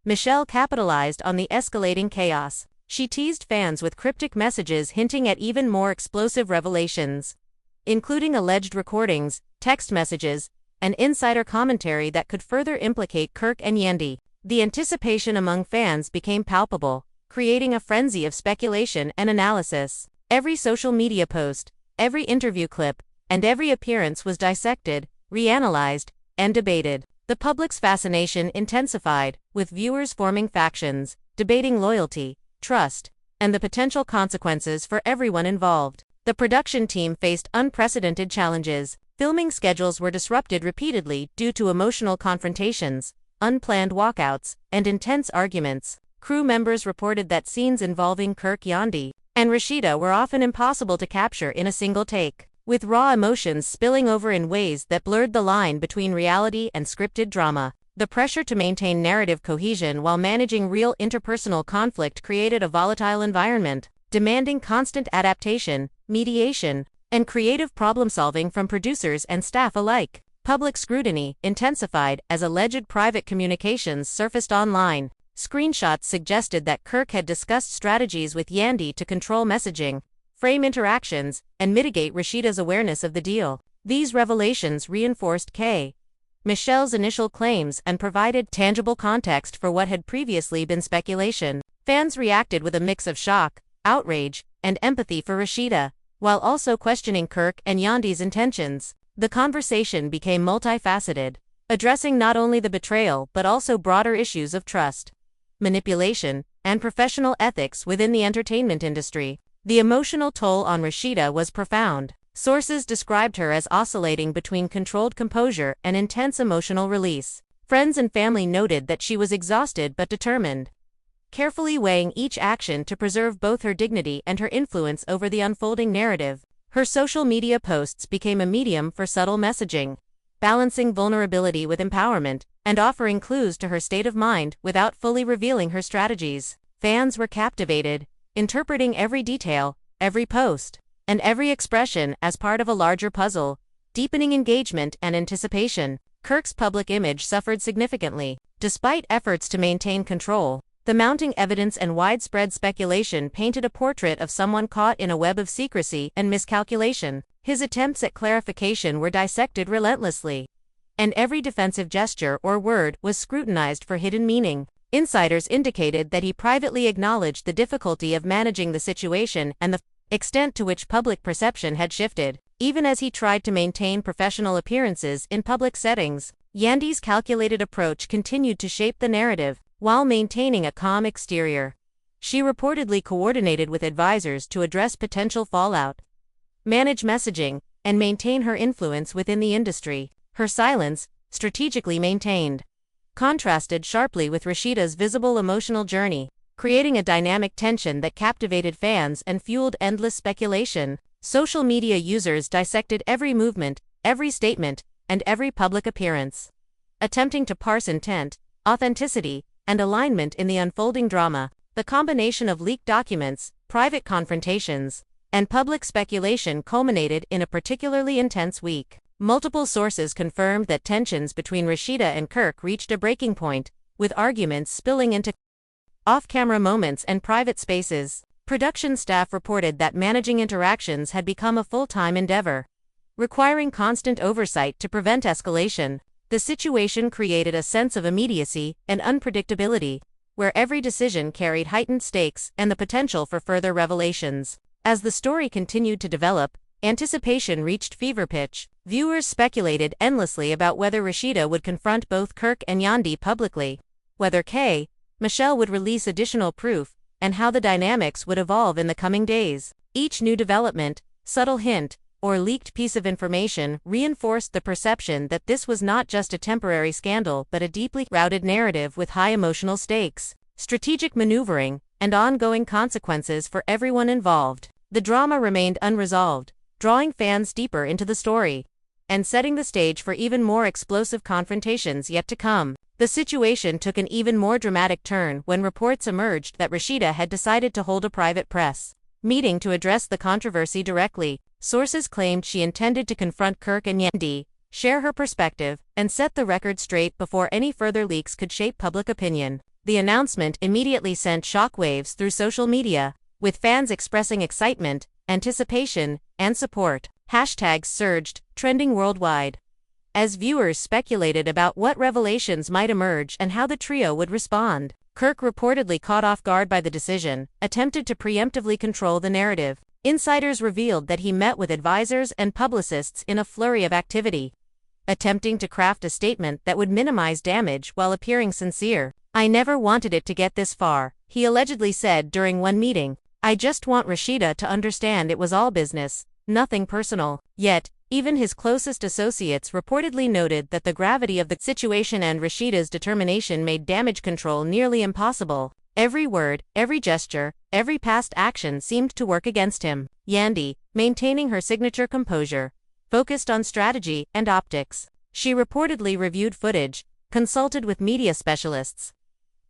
Speaker 1: Michelle capitalized on the escalating chaos. She teased fans with cryptic messages hinting at even more explosive revelations, including alleged recordings, text messages, and insider commentary that could further implicate Kirk and Yandy. The anticipation among fans became palpable, creating a frenzy of speculation and analysis. Every social media post, every interview clip, and every appearance was dissected, reanalyzed, and debated. The public's fascination intensified, with viewers forming factions, debating loyalty, trust, and the potential consequences for everyone involved. The production team faced unprecedented challenges. Filming schedules were disrupted repeatedly due to emotional confrontations, unplanned walkouts, and intense arguments. Crew members reported that scenes involving Kirk Yandy and Rashida were often impossible to capture in a single take, with raw emotions spilling over in ways that blurred the line between reality and scripted drama. The pressure to maintain narrative cohesion while managing real interpersonal conflict created a volatile environment, demanding constant adaptation, mediation, and creative problem-solving from producers and staff alike. Public scrutiny intensified as alleged private communications surfaced online. Screenshots suggested that Kirk had discussed strategies with Yandy to control messaging, frame interactions, and mitigate Rashida's awareness of the deal. These revelations reinforced Michelle's initial claims and provided tangible context for what had previously been speculation. Fans reacted with a mix of shock, outrage, and empathy for Rashida, while also questioning Kirk and Yandy's intentions. The conversation became multifaceted, addressing not only the betrayal but also broader issues of trust, manipulation, and professional ethics within the entertainment industry. The emotional toll on Rashida was profound. Sources described her as oscillating between controlled composure and intense emotional release. Friends and family noted that she was exhausted but determined, carefully weighing each action to preserve both her dignity and her influence over the unfolding narrative. Her social media posts became a medium for subtle messaging, balancing vulnerability with empowerment, and offering clues to her state of mind without fully revealing her strategies. Fans were captivated, interpreting every detail, every post, and every expression as part of a larger puzzle, deepening engagement and anticipation. Kirk's public image suffered significantly. Despite efforts to maintain control, the mounting evidence and widespread speculation painted a portrait of someone caught in a web of secrecy and miscalculation. His attempts at clarification were dissected relentlessly, and every defensive gesture or word was scrutinized for hidden meaning. Insiders indicated that he privately acknowledged the difficulty of managing the situation and the extent to which public perception had shifted. Even as he tried to maintain professional appearances in public settings, Yandy's calculated approach continued to shape the narrative, while maintaining a calm exterior. She reportedly coordinated with advisors to address potential fallout, manage messaging, and maintain her influence within the industry. Her silence, strategically maintained, contrasted sharply with Rashida's visible emotional journey, creating a dynamic tension that captivated fans and fueled endless speculation. Social media users dissected every movement, every statement, and every public appearance, attempting to parse intent, authenticity, and alignment in the unfolding drama. The combination of leaked documents, private confrontations, and public speculation culminated in a particularly intense week. Multiple sources confirmed that tensions between Rashida and Kirk reached a breaking point, with arguments spilling into off-camera moments and private spaces. Production staff reported that managing interactions had become a full-time endeavor, requiring constant oversight to prevent escalation. The situation created a sense of immediacy and unpredictability, where every decision carried heightened stakes and the potential for further revelations. As the story continued to develop, anticipation reached fever pitch. Viewers speculated endlessly about whether Rashida would confront both Kirk and Yandy publicly, whether Michelle would release additional proof, and how the dynamics would evolve in the coming days. Each new development, subtle hint, or leaked piece of information reinforced the perception that this was not just a temporary scandal but a deeply rooted narrative with high emotional stakes, strategic maneuvering, and ongoing consequences for everyone involved. The drama remained unresolved, drawing fans deeper into the story, and setting the stage for even more explosive confrontations yet to come. The situation took an even more dramatic turn when reports emerged that Rashida had decided to hold a private press meeting to address the controversy directly. Sources claimed she intended to confront Kirk and Yandy, share her perspective, and set the record straight before any further leaks could shape public opinion. The announcement immediately sent shockwaves through social media, with fans expressing excitement, anticipation, and support. Hashtags surged, trending worldwide, as viewers speculated about what revelations might emerge and how the trio would respond. Kirk, reportedly caught off guard by the decision, attempted to preemptively control the narrative. Insiders revealed that he met with advisors and publicists in a flurry of activity, attempting to craft a statement that would minimize damage while appearing sincere. "I never wanted it to get this far," he allegedly said during one meeting. "I just want Rashida to understand it was all business, nothing personal." Yet, even his closest associates reportedly noted that the gravity of the situation and Rashida's determination made damage control nearly impossible. Every word, every gesture, every past action seemed to work against him. Yandy, maintaining her signature composure, focused on strategy and optics. She reportedly reviewed footage, consulted with media specialists,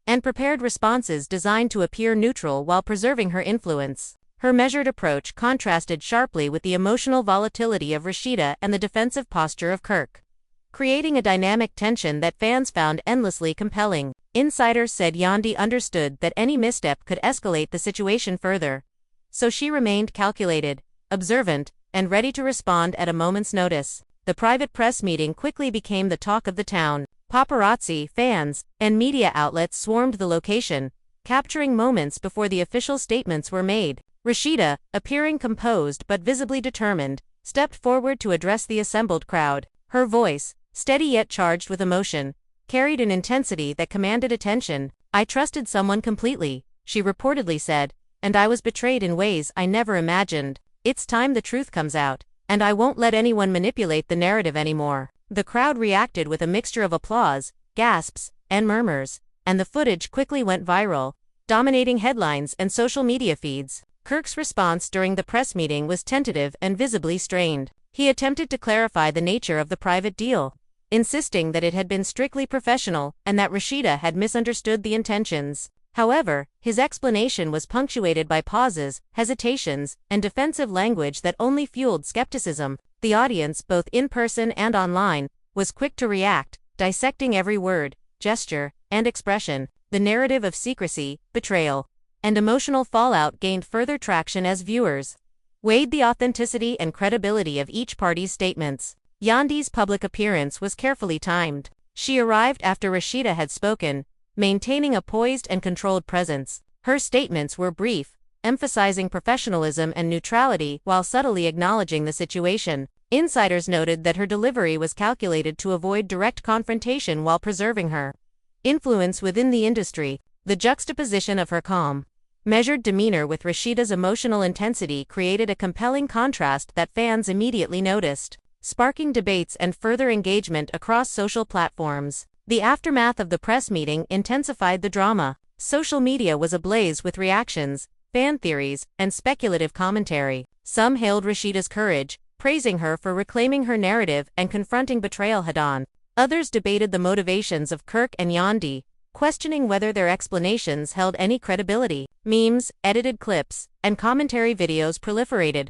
Speaker 1: and prepared responses designed to appear neutral while preserving her influence. Her measured approach contrasted sharply with the emotional volatility of Rashida and the defensive posture of Kirk, creating a dynamic tension that fans found endlessly compelling. Insiders said Yandy understood that any misstep could escalate the situation further, so she remained calculated, observant, and ready to respond at a moment's notice. The private press meeting quickly became the talk of the town. Paparazzi, fans, and media outlets swarmed the location, capturing moments before the official statements were made. Rashida, appearing composed but visibly determined, stepped forward to address the assembled crowd. Her voice, steady yet charged with emotion, carried an intensity that commanded attention. "I trusted someone completely," she reportedly said, "and I was betrayed in ways I never imagined. It's time the truth comes out, and I won't let anyone manipulate the narrative anymore." The crowd reacted with a mixture of applause, gasps, and murmurs, and the footage quickly went viral, dominating headlines and social media feeds. Kirk's response during the press meeting was tentative and visibly strained. He attempted to clarify the nature of the private deal, insisting that it had been strictly professional and that Rashida had misunderstood the intentions. However, his explanation was punctuated by pauses, hesitations, and defensive language that only fueled skepticism. The audience, both in person and online, was quick to react, dissecting every word, gesture, and expression. The narrative of secrecy, betrayal, and emotional fallout gained further traction as viewers weighed the authenticity and credibility of each party's statements. Yandy's public appearance was carefully timed. She arrived after Rashida had spoken, maintaining a poised and controlled presence. Her statements were brief, emphasizing professionalism and neutrality while subtly acknowledging the situation. Insiders noted that her delivery was calculated to avoid direct confrontation while preserving her influence within the industry. The juxtaposition of her calm, measured demeanor with Rashida's emotional intensity created a compelling contrast that fans immediately noticed, sparking debates and further engagement across social platforms. The aftermath of the press meeting intensified the drama. Social media was ablaze with reactions, fan theories, and speculative commentary. Some hailed Rashida's courage, praising her for reclaiming her narrative and confronting betrayal head-on. Others debated the motivations of Kirk and Yandy, questioning whether their explanations held any credibility. Memes, edited clips, and commentary videos proliferated,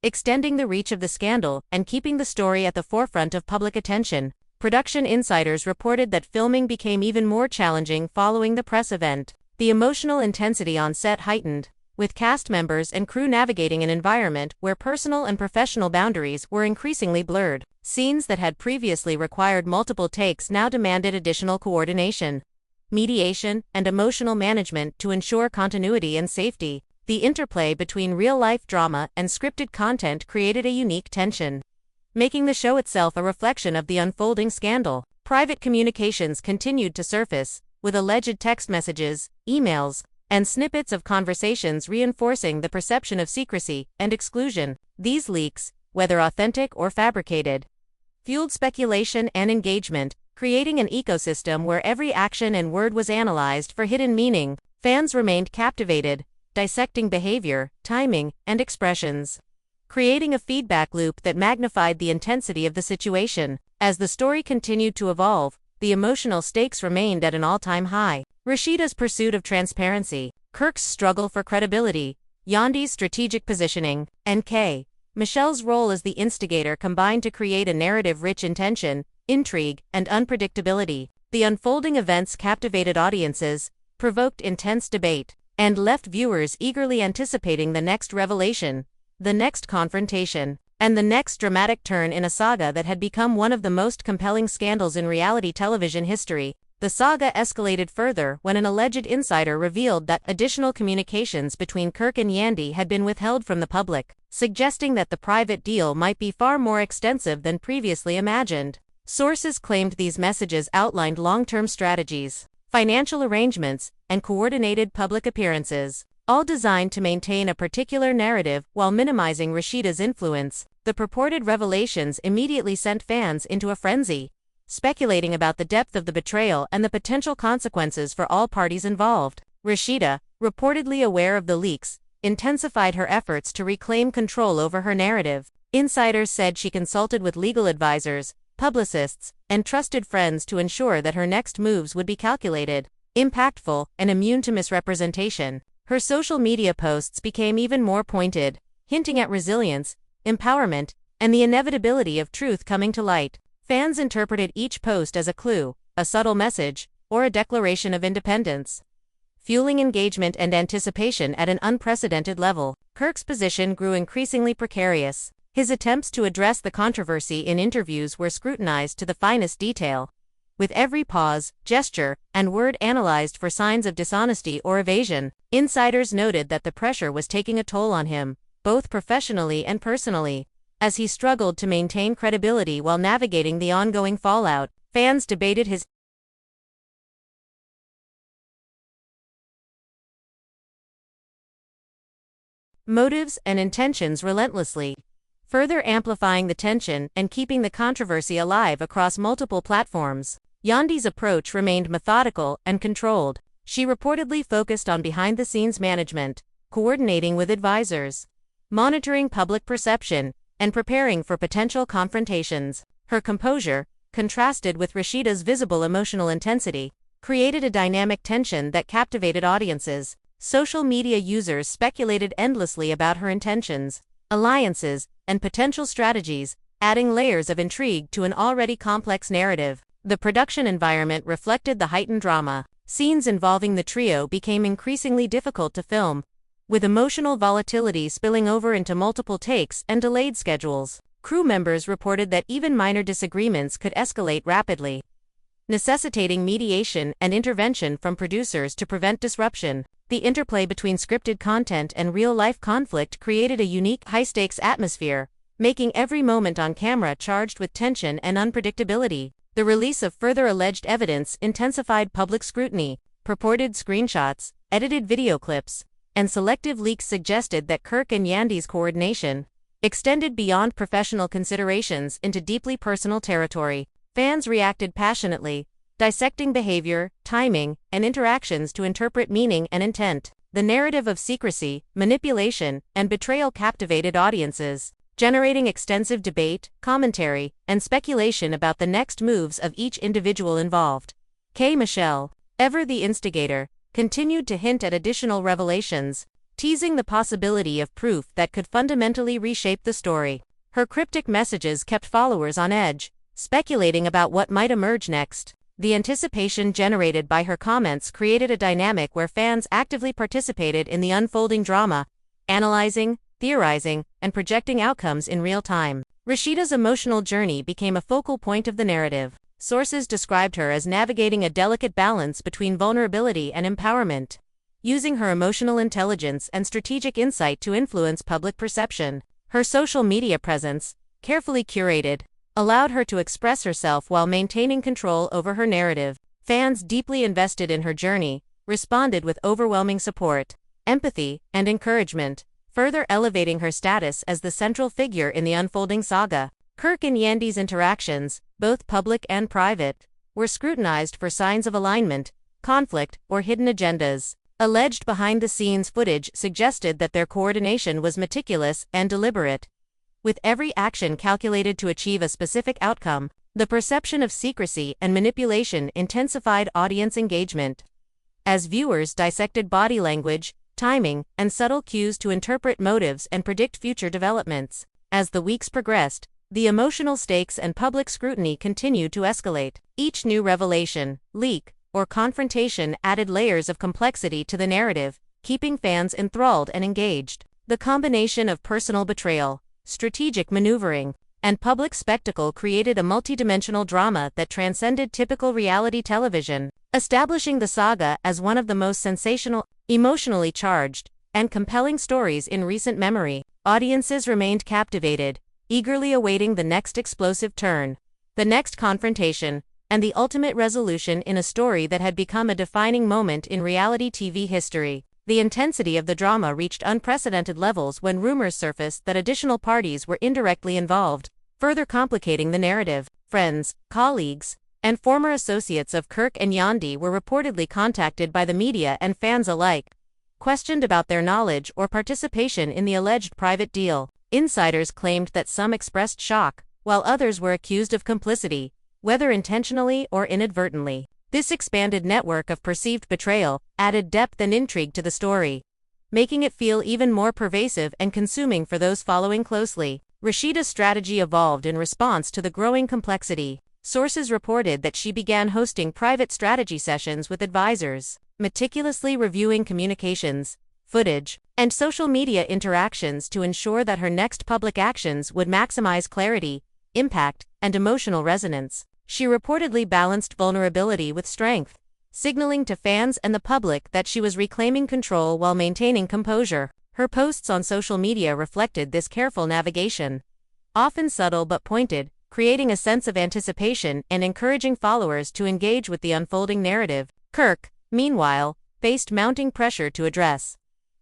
Speaker 1: extending the reach of the scandal and keeping the story at the forefront of public attention. Production insiders reported that filming became even more challenging following the press event. The emotional intensity on set heightened, with cast members and crew navigating an environment where personal and professional boundaries were increasingly blurred. Scenes that had previously required multiple takes now demanded additional coordination, mediation, and emotional management to ensure continuity and safety. The interplay between real-life drama and scripted content created a unique tension, making the show itself a reflection of the unfolding scandal. Private communications continued to surface, with alleged text messages, emails, and snippets of conversations reinforcing the perception of secrecy and exclusion. These leaks, whether authentic or fabricated, fueled speculation and engagement, creating an ecosystem where every action and word was analyzed for hidden meaning. Fans remained captivated, dissecting behavior, timing, and expressions, creating a feedback loop that magnified the intensity of the situation. As the story continued to evolve, the emotional stakes remained at an all-time high. Rashida's pursuit of transparency, Kirk's struggle for credibility, Yandy's strategic positioning, and K. Michelle's role as the instigator combined to create a narrative rich in tension, intrigue, and unpredictability. The unfolding events captivated audiences, provoked intense debate, and left viewers eagerly anticipating the next revelation, the next confrontation, and the next dramatic turn in a saga that had become one of the most compelling scandals in reality television history. The saga escalated further when an alleged insider revealed that additional communications between Kirk and Yandy had been withheld from the public, suggesting that the private deal might be far more extensive than previously imagined. Sources claimed these messages outlined long-term strategies, financial arrangements, and coordinated public appearances, all designed to maintain a particular narrative while minimizing Rashida's influence. The purported revelations immediately sent fans into a frenzy, speculating about the depth of the betrayal and the potential consequences for all parties involved. Rashida, reportedly aware of the leaks, intensified her efforts to reclaim control over her narrative. Insiders said she consulted with legal advisors, publicists, and trusted friends to ensure that her next moves would be calculated, impactful, and immune to misrepresentation. Her social media posts became even more pointed, hinting at resilience, empowerment, and the inevitability of truth coming to light. Fans interpreted each post as a clue, a subtle message, or a declaration of independence, fueling engagement and anticipation at an unprecedented level. Kirk's position grew increasingly precarious. His attempts to address the controversy in interviews were scrutinized to the finest detail, with every pause, gesture, and word analyzed for signs of dishonesty or evasion. Insiders noted that the pressure was taking a toll on him, both professionally and personally, as he struggled to maintain credibility while navigating the ongoing fallout. Fans debated his motives and intentions relentlessly, further amplifying the tension and keeping the controversy alive across multiple platforms. Yandy's approach remained methodical and controlled. She reportedly focused on behind-the-scenes management, coordinating with advisors, monitoring public perception, and preparing for potential confrontations. Her composure, contrasted with Rashida's visible emotional intensity, created a dynamic tension that captivated audiences. Social media users speculated endlessly about her intentions, alliances, and potential strategies, adding layers of intrigue to an already complex narrative. The production environment reflected the heightened drama. Scenes involving the trio became increasingly difficult to film, with emotional volatility spilling over into multiple takes and delayed schedules. Crew members reported that even minor disagreements could escalate rapidly, necessitating mediation and intervention from producers to prevent disruption. The interplay between scripted content and real-life conflict created a unique, high-stakes atmosphere, making every moment on camera charged with tension and unpredictability. The release of further alleged evidence intensified public scrutiny. Purported screenshots, edited video clips, and selective leaks suggested that Kirk and Yandy's coordination extended beyond professional considerations into deeply personal territory. Fans reacted passionately, dissecting behavior, timing, and interactions to interpret meaning and intent. The narrative of secrecy, manipulation, and betrayal captivated audiences, generating extensive debate, commentary, and speculation about the next moves of each individual involved. Michelle, ever the instigator, continued to hint at additional revelations, teasing the possibility of proof that could fundamentally reshape the story. Her cryptic messages kept followers on edge, speculating about what might emerge next. The anticipation generated by her comments created a dynamic where fans actively participated in the unfolding drama, analyzing, theorizing, and projecting outcomes in real time. Rashida's emotional journey became a focal point of the narrative. Sources described her as navigating a delicate balance between vulnerability and empowerment, using her emotional intelligence and strategic insight to influence public perception. Her social media presence, carefully curated, allowed her to express herself while maintaining control over her narrative. Fans deeply invested in her journey, responded with overwhelming support, empathy, and encouragement, further elevating her status as the central figure in the unfolding saga. Kirk and Yandy's interactions, both public and private, were scrutinized for signs of alignment, conflict, or hidden agendas. Alleged behind-the-scenes footage suggested that their coordination was meticulous and deliberate, with every action calculated to achieve a specific outcome. The perception of secrecy and manipulation intensified audience engagement, as viewers dissected body language, timing, and subtle cues to interpret motives and predict future developments. As the weeks progressed, the emotional stakes and public scrutiny continued to escalate. Each new revelation, leak, or confrontation added layers of complexity to the narrative, keeping fans enthralled and engaged. The combination of personal betrayal, strategic maneuvering, and public spectacle created a multidimensional drama that transcended typical reality television, establishing the saga as one of the most sensational, emotionally charged, and compelling stories in recent memory. Audiences remained captivated, eagerly awaiting the next explosive turn, the next confrontation, and the ultimate resolution in a story that had become a defining moment in reality TV history. The intensity of the drama reached unprecedented levels when rumors surfaced that additional parties were indirectly involved, further complicating the narrative. Friends, colleagues, and former associates of Kirk and Yandy were reportedly contacted by the media and fans alike, questioned about their knowledge or participation in the alleged private deal. Insiders claimed that some expressed shock, while others were accused of complicity, whether intentionally or inadvertently. This expanded network of perceived betrayal added depth and intrigue to the story, making it feel even more pervasive and consuming for those following closely. Rashida's strategy evolved in response to the growing complexity. Sources reported that she began hosting private strategy sessions with advisors, meticulously reviewing communications, footage, and social media interactions to ensure that her next public actions would maximize clarity, impact, and emotional resonance. She reportedly balanced vulnerability with strength, signaling to fans and the public that she was reclaiming control while maintaining composure. Her posts on social media reflected this careful navigation, often subtle but pointed, creating a sense of anticipation and encouraging followers to engage with the unfolding narrative. Kirk, meanwhile, faced mounting pressure to address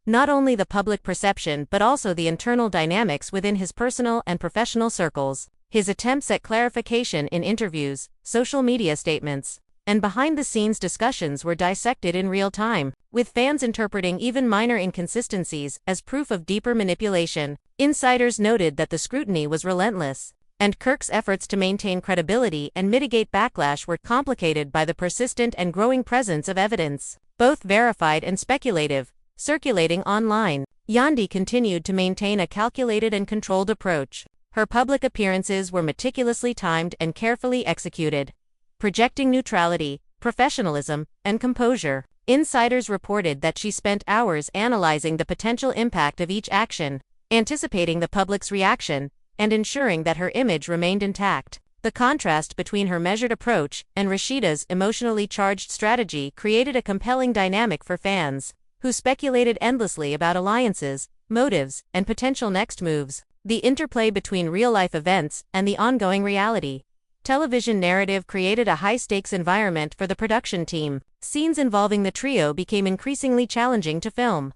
Speaker 1: not only the public perception but also the internal dynamics within his personal and professional circles. His attempts at clarification in interviews, social media statements, and behind-the-scenes discussions were dissected in real time, with fans interpreting even minor inconsistencies as proof of deeper manipulation. Insiders noted that the scrutiny was relentless, and Kirk's efforts to maintain credibility and mitigate backlash were complicated by the persistent and growing presence of evidence, both verified and speculative, circulating online. Yandy continued to maintain a calculated and controlled approach. Her public appearances were meticulously timed and carefully executed, projecting neutrality, professionalism, and composure. Insiders reported that she spent hours analyzing the potential impact of each action, anticipating the public's reaction, and ensuring that her image remained intact. The contrast between her measured approach and Rashida's emotionally charged strategy created a compelling dynamic for fans, who speculated endlessly about alliances, motives, and potential next moves. The interplay between real-life events and the ongoing reality television narrative created a high-stakes environment for the production team. Scenes involving the trio became increasingly challenging to film,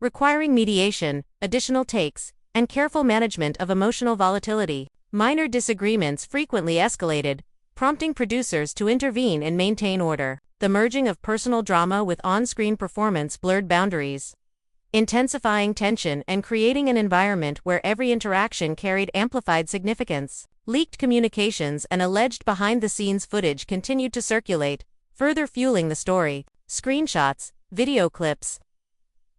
Speaker 1: requiring mediation, additional takes, and careful management of emotional volatility. Minor disagreements frequently escalated, prompting producers to intervene and maintain order. The merging of personal drama with on-screen performance blurred boundaries, intensifying tension and creating an environment where every interaction carried amplified significance. Leaked communications and alleged behind-the-scenes footage continued to circulate, further fueling the story. Screenshots, video clips,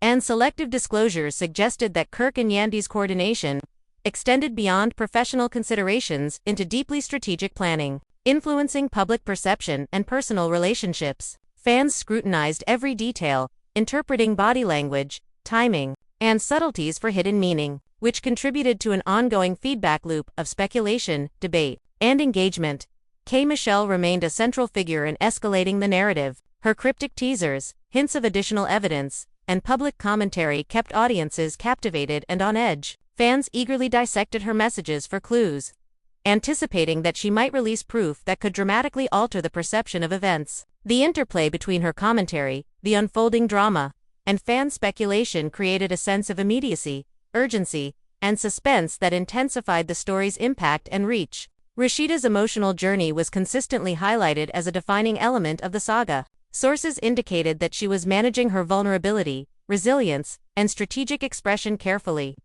Speaker 1: and selective disclosures suggested that Kirk and Yandy's coordination extended beyond professional considerations into deeply strategic planning, influencing public perception and personal relationships. Fans scrutinized every detail, interpreting body language, timing, and subtleties for hidden meaning, which contributed to an ongoing feedback loop of speculation, debate, and engagement. Michelle remained a central figure in escalating the narrative. Her cryptic teasers, hints of additional evidence, and public commentary kept audiences captivated and on edge. Fans eagerly dissected her messages for clues, anticipating that she might release proof that could dramatically alter the perception of events. The interplay between her commentary, the unfolding drama, and fan speculation created a sense of immediacy, urgency, and suspense that intensified the story's impact and reach. Rashida's emotional journey was consistently highlighted as a defining element of the saga. Sources indicated that she was managing her vulnerability, resilience, and strategic expression carefully,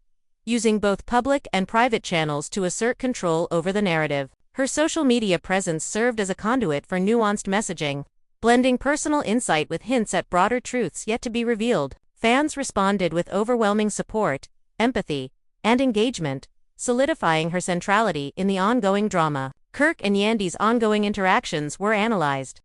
Speaker 1: using both public and private channels to assert control over the narrative. Her social media presence served as a conduit for nuanced messaging, blending personal insight with hints at broader truths yet to be revealed. Fans responded with overwhelming support, empathy, and engagement, solidifying her centrality in the ongoing drama. Kirk and Yandy's ongoing interactions were analyzed,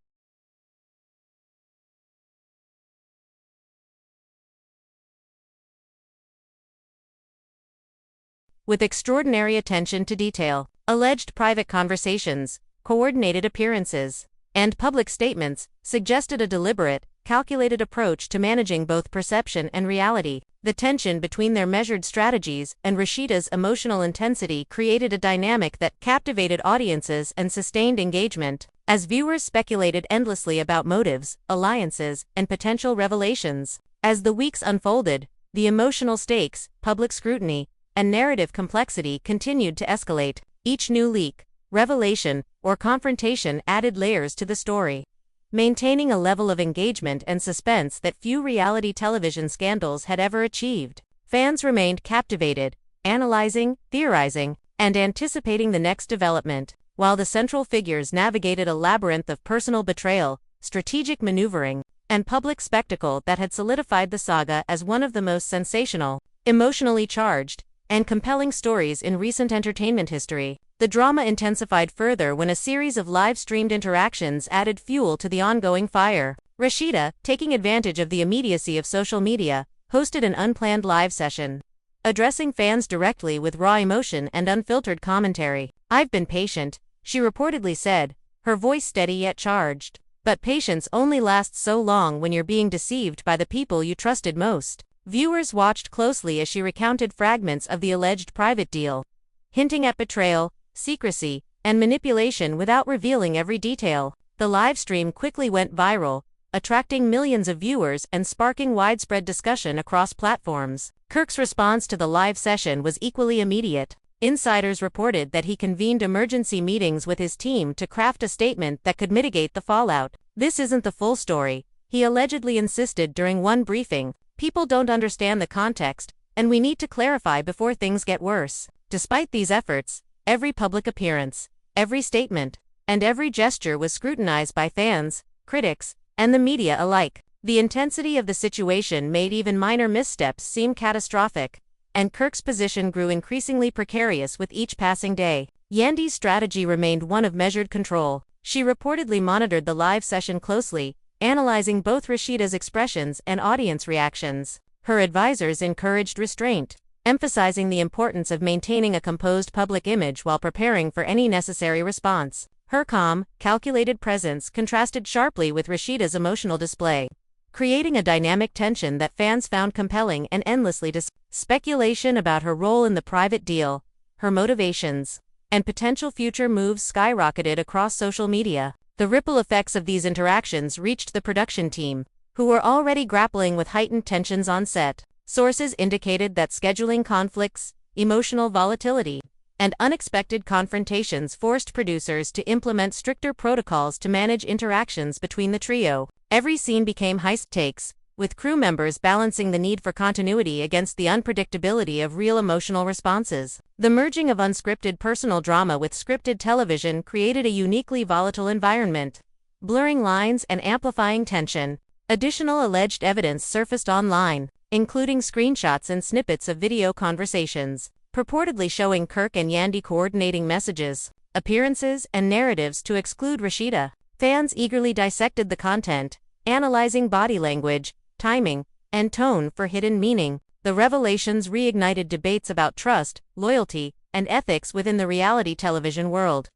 Speaker 1: with extraordinary attention to detail. Alleged private conversations, coordinated appearances, and public statements suggested a deliberate, calculated approach to managing both perception and reality. The tension between their measured strategies and Rashida's emotional intensity created a dynamic that captivated audiences and sustained engagement, as viewers speculated endlessly about motives, alliances, and potential revelations. As the weeks unfolded, the emotional stakes, public scrutiny, and narrative complexity continued to escalate. Each new leak, revelation, or confrontation added layers to the story, maintaining a level of engagement and suspense that few reality television scandals had ever achieved. Fans remained captivated, analyzing, theorizing, and anticipating the next development, while the central figures navigated a labyrinth of personal betrayal, strategic maneuvering, and public spectacle that had solidified the saga as one of the most sensational, emotionally charged, and compelling stories in recent entertainment history. The drama intensified further when a series of live-streamed interactions added fuel to the ongoing fire. Rashida, taking advantage of the immediacy of social media, hosted an unplanned live session, addressing fans directly with raw emotion and unfiltered commentary. "I've been patient," she reportedly said, her voice steady yet charged. But patience only lasts so long when you're being deceived by the people you trusted most. Viewers watched closely as she recounted fragments of the alleged private deal, hinting at betrayal, secrecy, and manipulation without revealing every detail. The livestream quickly went viral, attracting millions of viewers and sparking widespread discussion across platforms. Kirk's response to the live session was equally immediate. Insiders reported that he convened emergency meetings with his team to craft a statement that could mitigate the fallout. "This isn't the full story," he allegedly insisted during one briefing. "People don't understand the context, and we need to clarify before things get worse." Despite these efforts, every public appearance, every statement, and every gesture was scrutinized by fans, critics, and the media alike. The intensity of the situation made even minor missteps seem catastrophic, and Kirk's position grew increasingly precarious with each passing day. Yandy's strategy remained one of measured control. She reportedly monitored the live session closely, analyzing both Rashida's expressions and audience reactions. Her advisors encouraged restraint, emphasizing the importance of maintaining a composed public image while preparing for any necessary response. Her calm, calculated presence contrasted sharply with Rashida's emotional display, creating a dynamic tension that fans found compelling and endlessly Speculation about her role in the private deal, her motivations, and potential future moves skyrocketed across social media. The ripple effects of these interactions reached the production team, who were already grappling with heightened tensions on set. Sources indicated that scheduling conflicts, emotional volatility, and unexpected confrontations forced producers to implement stricter protocols to manage interactions between the trio. Every scene became high-stakes, with crew members balancing the need for continuity against the unpredictability of real emotional responses. The merging of unscripted personal drama with scripted television created a uniquely volatile environment, blurring lines and amplifying tension. Additional alleged evidence surfaced online, including screenshots and snippets of video conversations, purportedly showing Kirk and Yandy coordinating messages, appearances, and narratives to exclude Rashida. Fans eagerly dissected the content, analyzing body language, timing, and tone for hidden meaning. The revelations reignited debates about trust, loyalty, and ethics within the reality television world,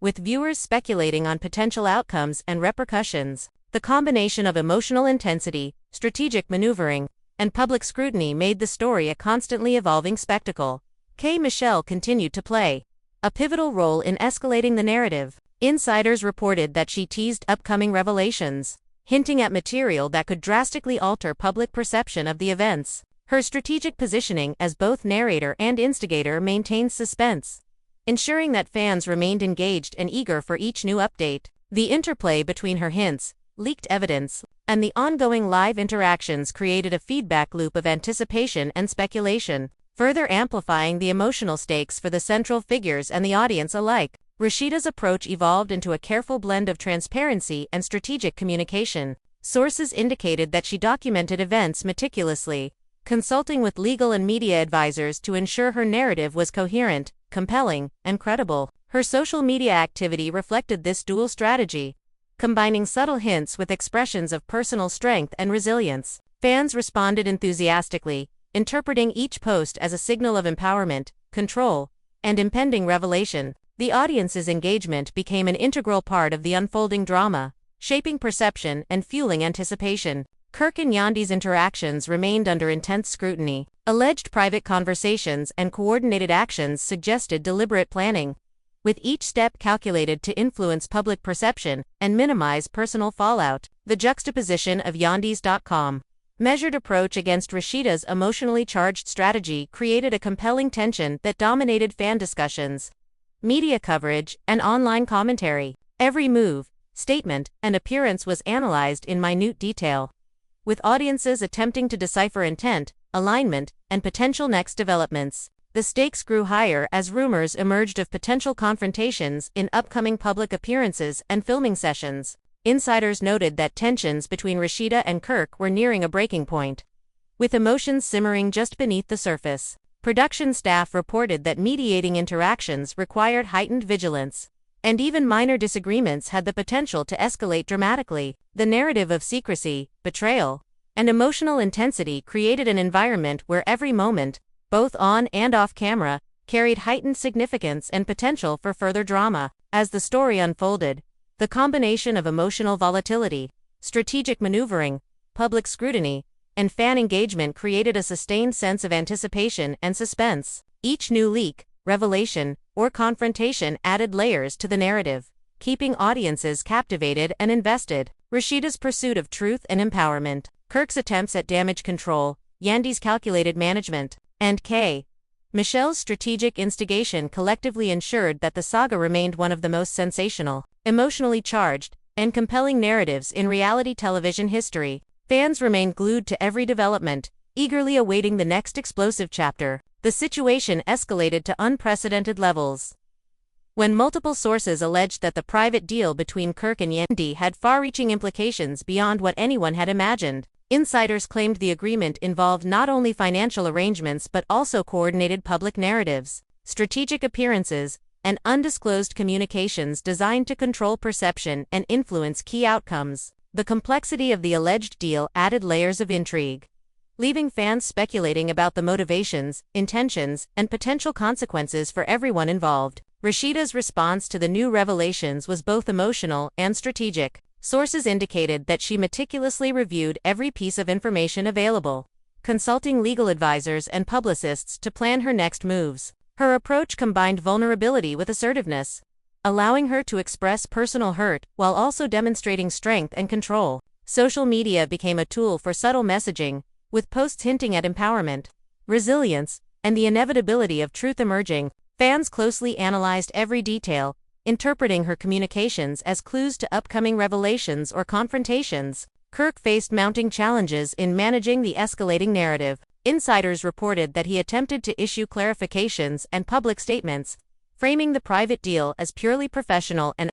Speaker 1: with viewers speculating on potential outcomes and repercussions. The combination of emotional intensity, strategic maneuvering, and public scrutiny made the story a constantly evolving spectacle. Michelle continued to play a pivotal role in escalating the narrative. Insiders reported that she teased upcoming revelations, hinting at material that could drastically alter public perception of the events. Her strategic positioning as both narrator and instigator maintained suspense, ensuring that fans remained engaged and eager for each new update. The interplay between her hints, leaked evidence, and the ongoing live interactions created a feedback loop of anticipation and speculation, further amplifying the emotional stakes for the central figures and the audience alike. Rashida's approach evolved into a careful blend of transparency and strategic communication. Sources indicated that she documented events meticulously, consulting with legal and media advisors to ensure her narrative was coherent, compelling, and credible. Her social media activity reflected this dual strategy, combining subtle hints with expressions of personal strength and resilience. Fans responded enthusiastically, interpreting each post as a signal of empowerment, control, and impending revelation. The audience's engagement became an integral part of the unfolding drama, shaping perception and fueling anticipation. Kirk and Yandy's interactions remained under intense scrutiny. Alleged private conversations and coordinated actions suggested deliberate planning, with each step calculated to influence public perception and minimize personal fallout. The juxtaposition of Yandy's measured approach against Rashida's emotionally charged strategy created a compelling tension that dominated fan discussions, media coverage, and online commentary. Every move, statement, and appearance was analyzed in minute detail, with audiences attempting to decipher intent, alignment, and potential next developments. The stakes grew higher as rumors emerged of potential confrontations in upcoming public appearances and filming sessions. Insiders noted that tensions between Rashida and Kirk were nearing a breaking point, with emotions simmering just beneath the surface. Production staff reported that mediating interactions required heightened vigilance, and even minor disagreements had the potential to escalate dramatically. The narrative of secrecy, betrayal, and emotional intensity created an environment where every moment, both on and off camera, carried heightened significance and potential for further drama. As the story unfolded, the combination of emotional volatility, strategic maneuvering, public scrutiny, and fan engagement created a sustained sense of anticipation and suspense. Each new leak, revelation, or confrontation added layers to the narrative, keeping audiences captivated and invested. Rashida's pursuit of truth and empowerment, Kirk's attempts at damage control, Yandy's calculated management, and K. Michelle's strategic instigation collectively ensured that the saga remained one of the most sensational, emotionally charged, and compelling narratives in reality television history. Fans remained glued to every development, eagerly awaiting the next explosive chapter. The situation escalated to unprecedented levels when multiple sources alleged that the private deal between Kirk and Yandy had far-reaching implications beyond what anyone had imagined. Insiders claimed the agreement involved not only financial arrangements but also coordinated public narratives, strategic appearances, and undisclosed communications designed to control perception and influence key outcomes. The complexity of the alleged deal added layers of intrigue, leaving fans speculating about the motivations, intentions, and potential consequences for everyone involved. Rashida's response to the new revelations was both emotional and strategic. Sources indicated that she meticulously reviewed every piece of information available, consulting legal advisors and publicists to plan her next moves. Her approach combined vulnerability with assertiveness, allowing her to express personal hurt while also demonstrating strength and control. Social media became a tool for subtle messaging, with posts hinting at empowerment, resilience, and the inevitability of truth emerging. Fans closely analyzed every detail, interpreting her communications as clues to upcoming revelations or confrontations. Kirk faced mounting challenges in managing the escalating narrative. Insiders reported that he attempted to issue clarifications and public statements, framing the private deal as purely professional and